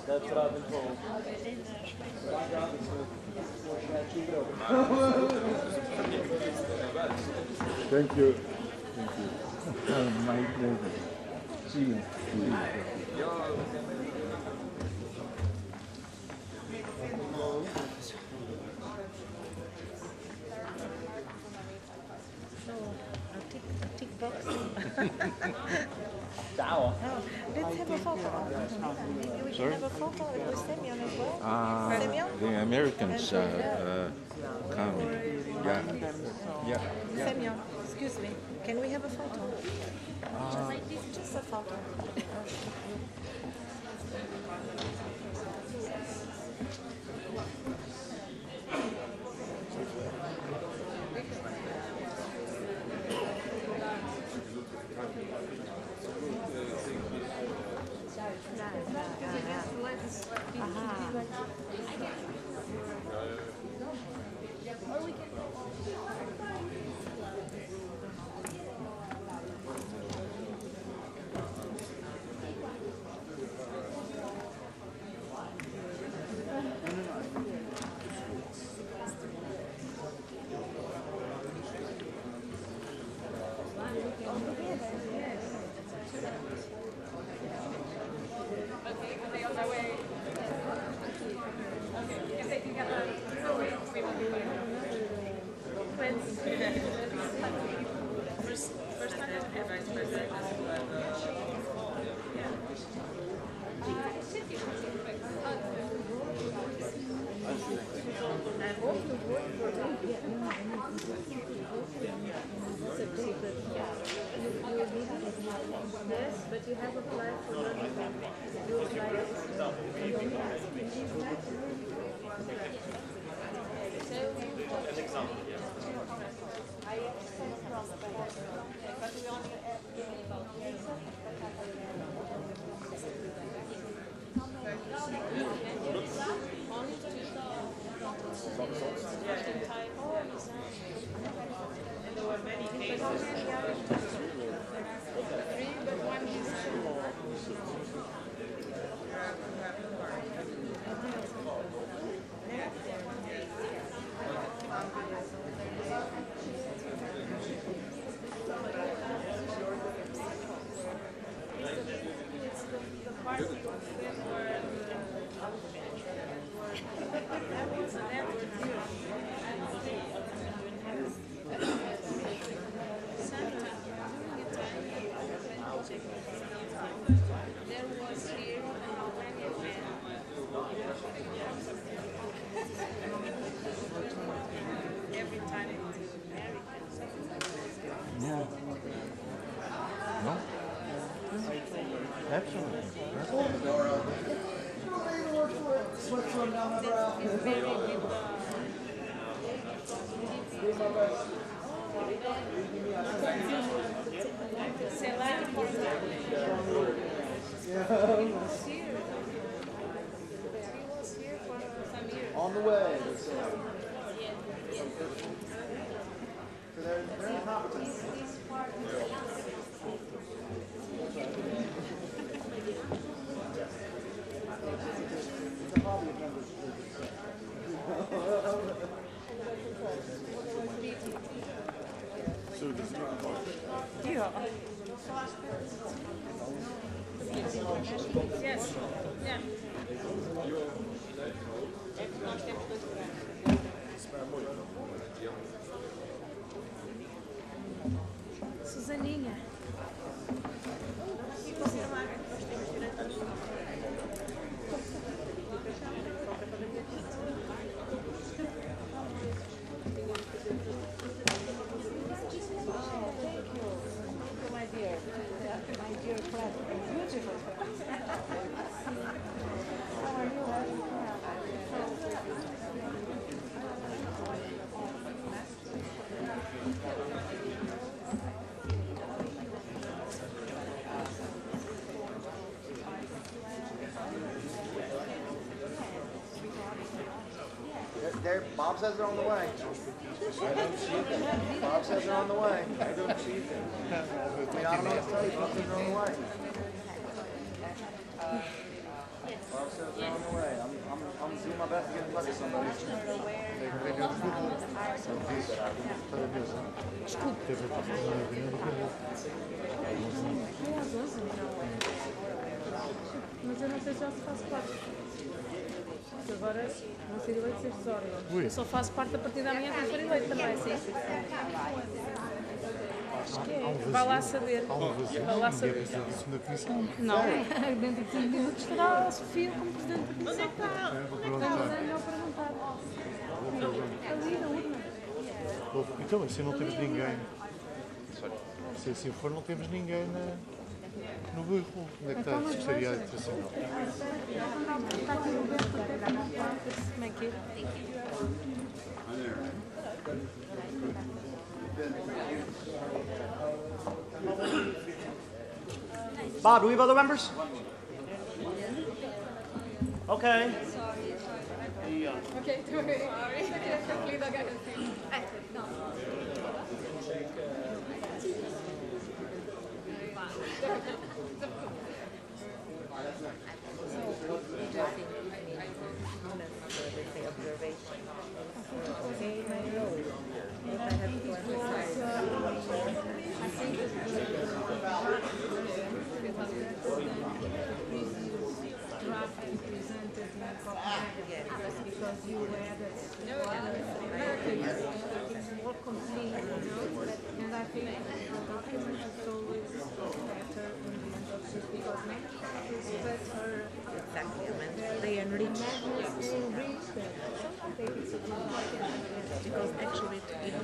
That's what I've been told. Thank you. My pleasure. See you. Tick box. Ciao. Let's have a photo. Maybe we Sorry? can have a photo with Semyon as well. Semyon? The Americans are coming. Yeah. Semyon, excuse me. Can we have a photo? Just a photo. Yes, but you have applied for you And there were many cases. On the way. Yes. Yeah. Suzaninha. Bob says they're on the way. I don't see them. Bob says they're on the way. I don't see them. I mean, I don't know what to tell you. Bob says they're on the way. Bob says they're on the way. I'm doing my best to get in touch with somebody. Mas eu não sei se já se faz parte. Agora não sei direito se este horário. Eu só faço parte a partir da manhã com o eleito também, assim. Acho que é. Vai lá saber. Vai lá saber. Não. Dentro de 5 minutos estará a Sofia como presidente da comissão. Estamos a perguntar. Ali na urna. Então, assim não temos ninguém. Se assim for, não temos ninguém no burro. Onde é que está a Secretaria Internacional? Está aqui o Roberto, como é que é? Bob, do we have other members? Okay. Okay, because you added more complete, and I think the document is always better in the end of this because is better. Exactly, they enrich. Because actually it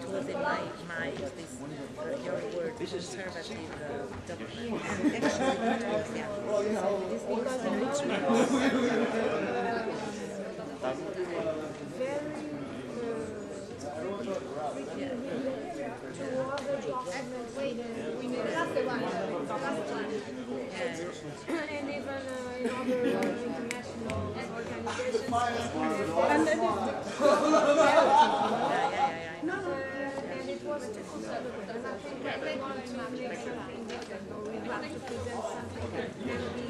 was in my mind this your word conservative document, and actually it was this because enrichment. And even in other international organizations. And it was too conservative. And I think that we want to make something different, or we have to present something that can be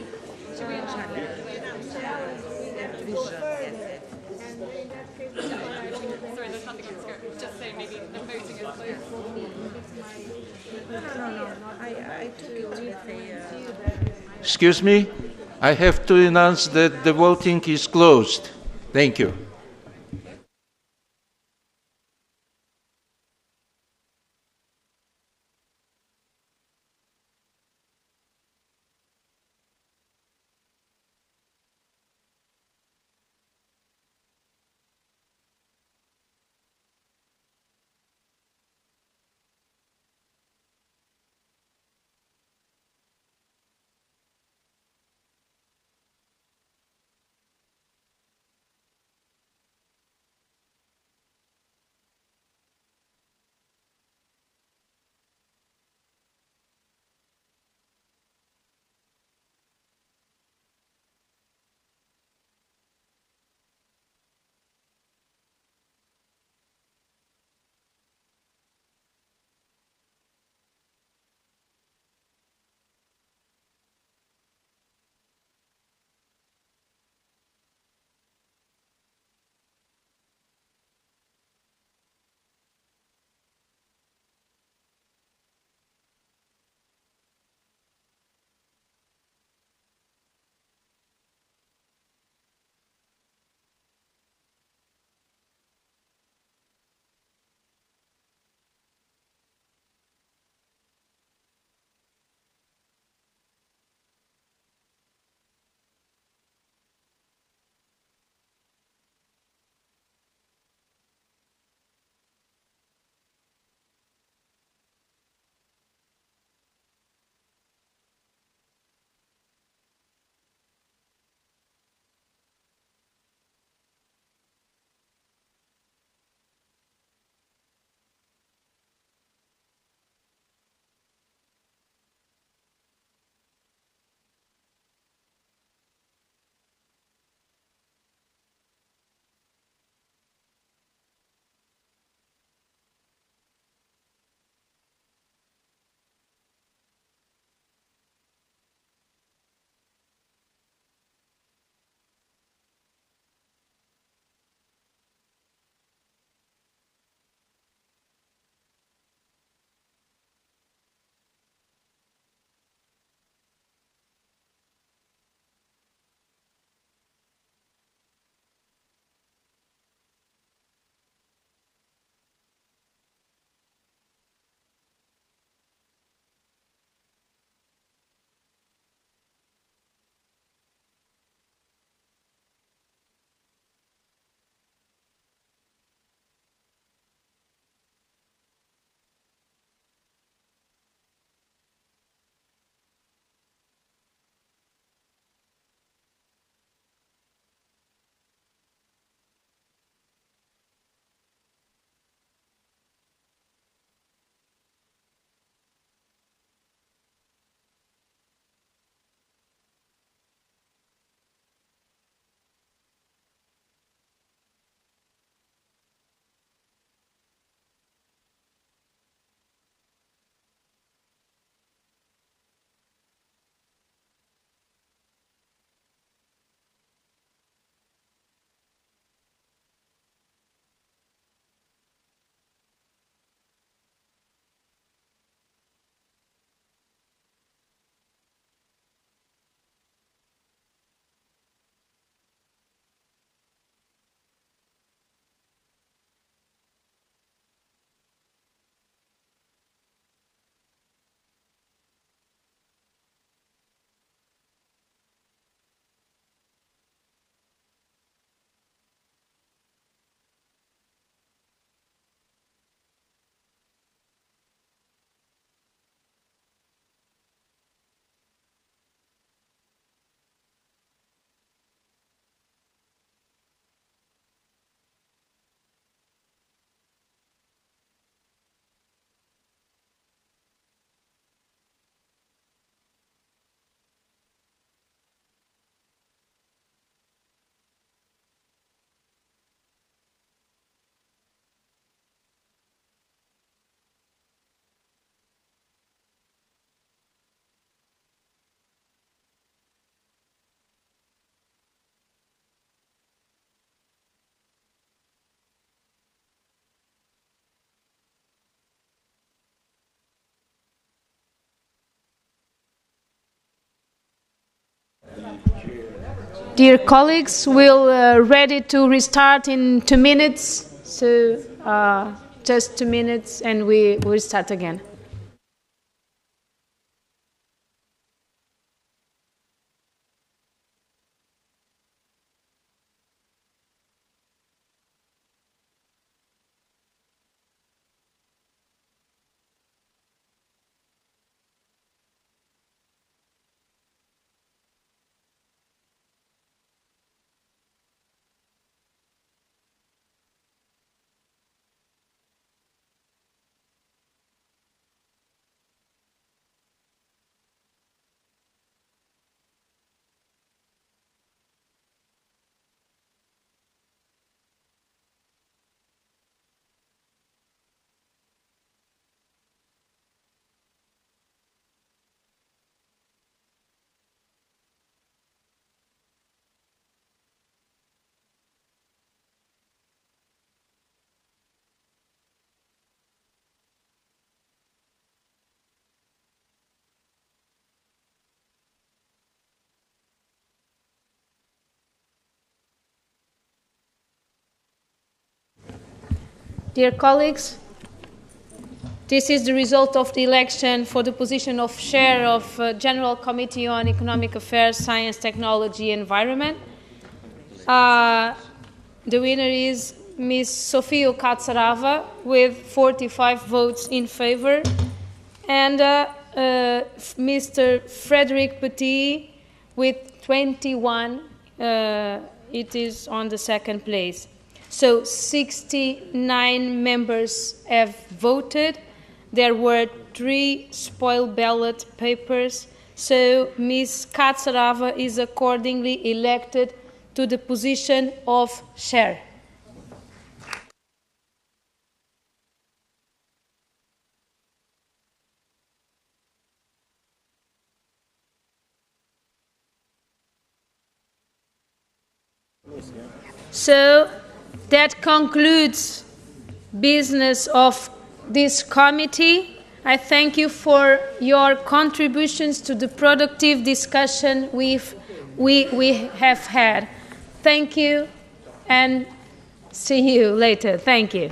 challenged. We have to go further. And in that case, sorry, there's nothing on the script. Just say maybe the voting is closed. No. I took it with a. Excuse me, I have to announce that the voting is closed. Thank you. Dear colleagues, we'll ready to restart in 2 minutes. So just 2 minutes and we will start again. Dear colleagues, this is the result of the election for the position of Chair of General Committee on Economic Affairs, Science, Technology, and Environment. The winner is Ms. Sofia Katsarava with 45 votes in favor, and Mr. Frederic Petit with 21. It is on the second place. So 69 members have voted. There were 3 spoiled ballot papers. So Ms. Katsarava is accordingly elected to the position of chair. So that concludes business of this committee. I thank you for your contributions to the productive discussion we have had. Thank you and see you later. Thank you.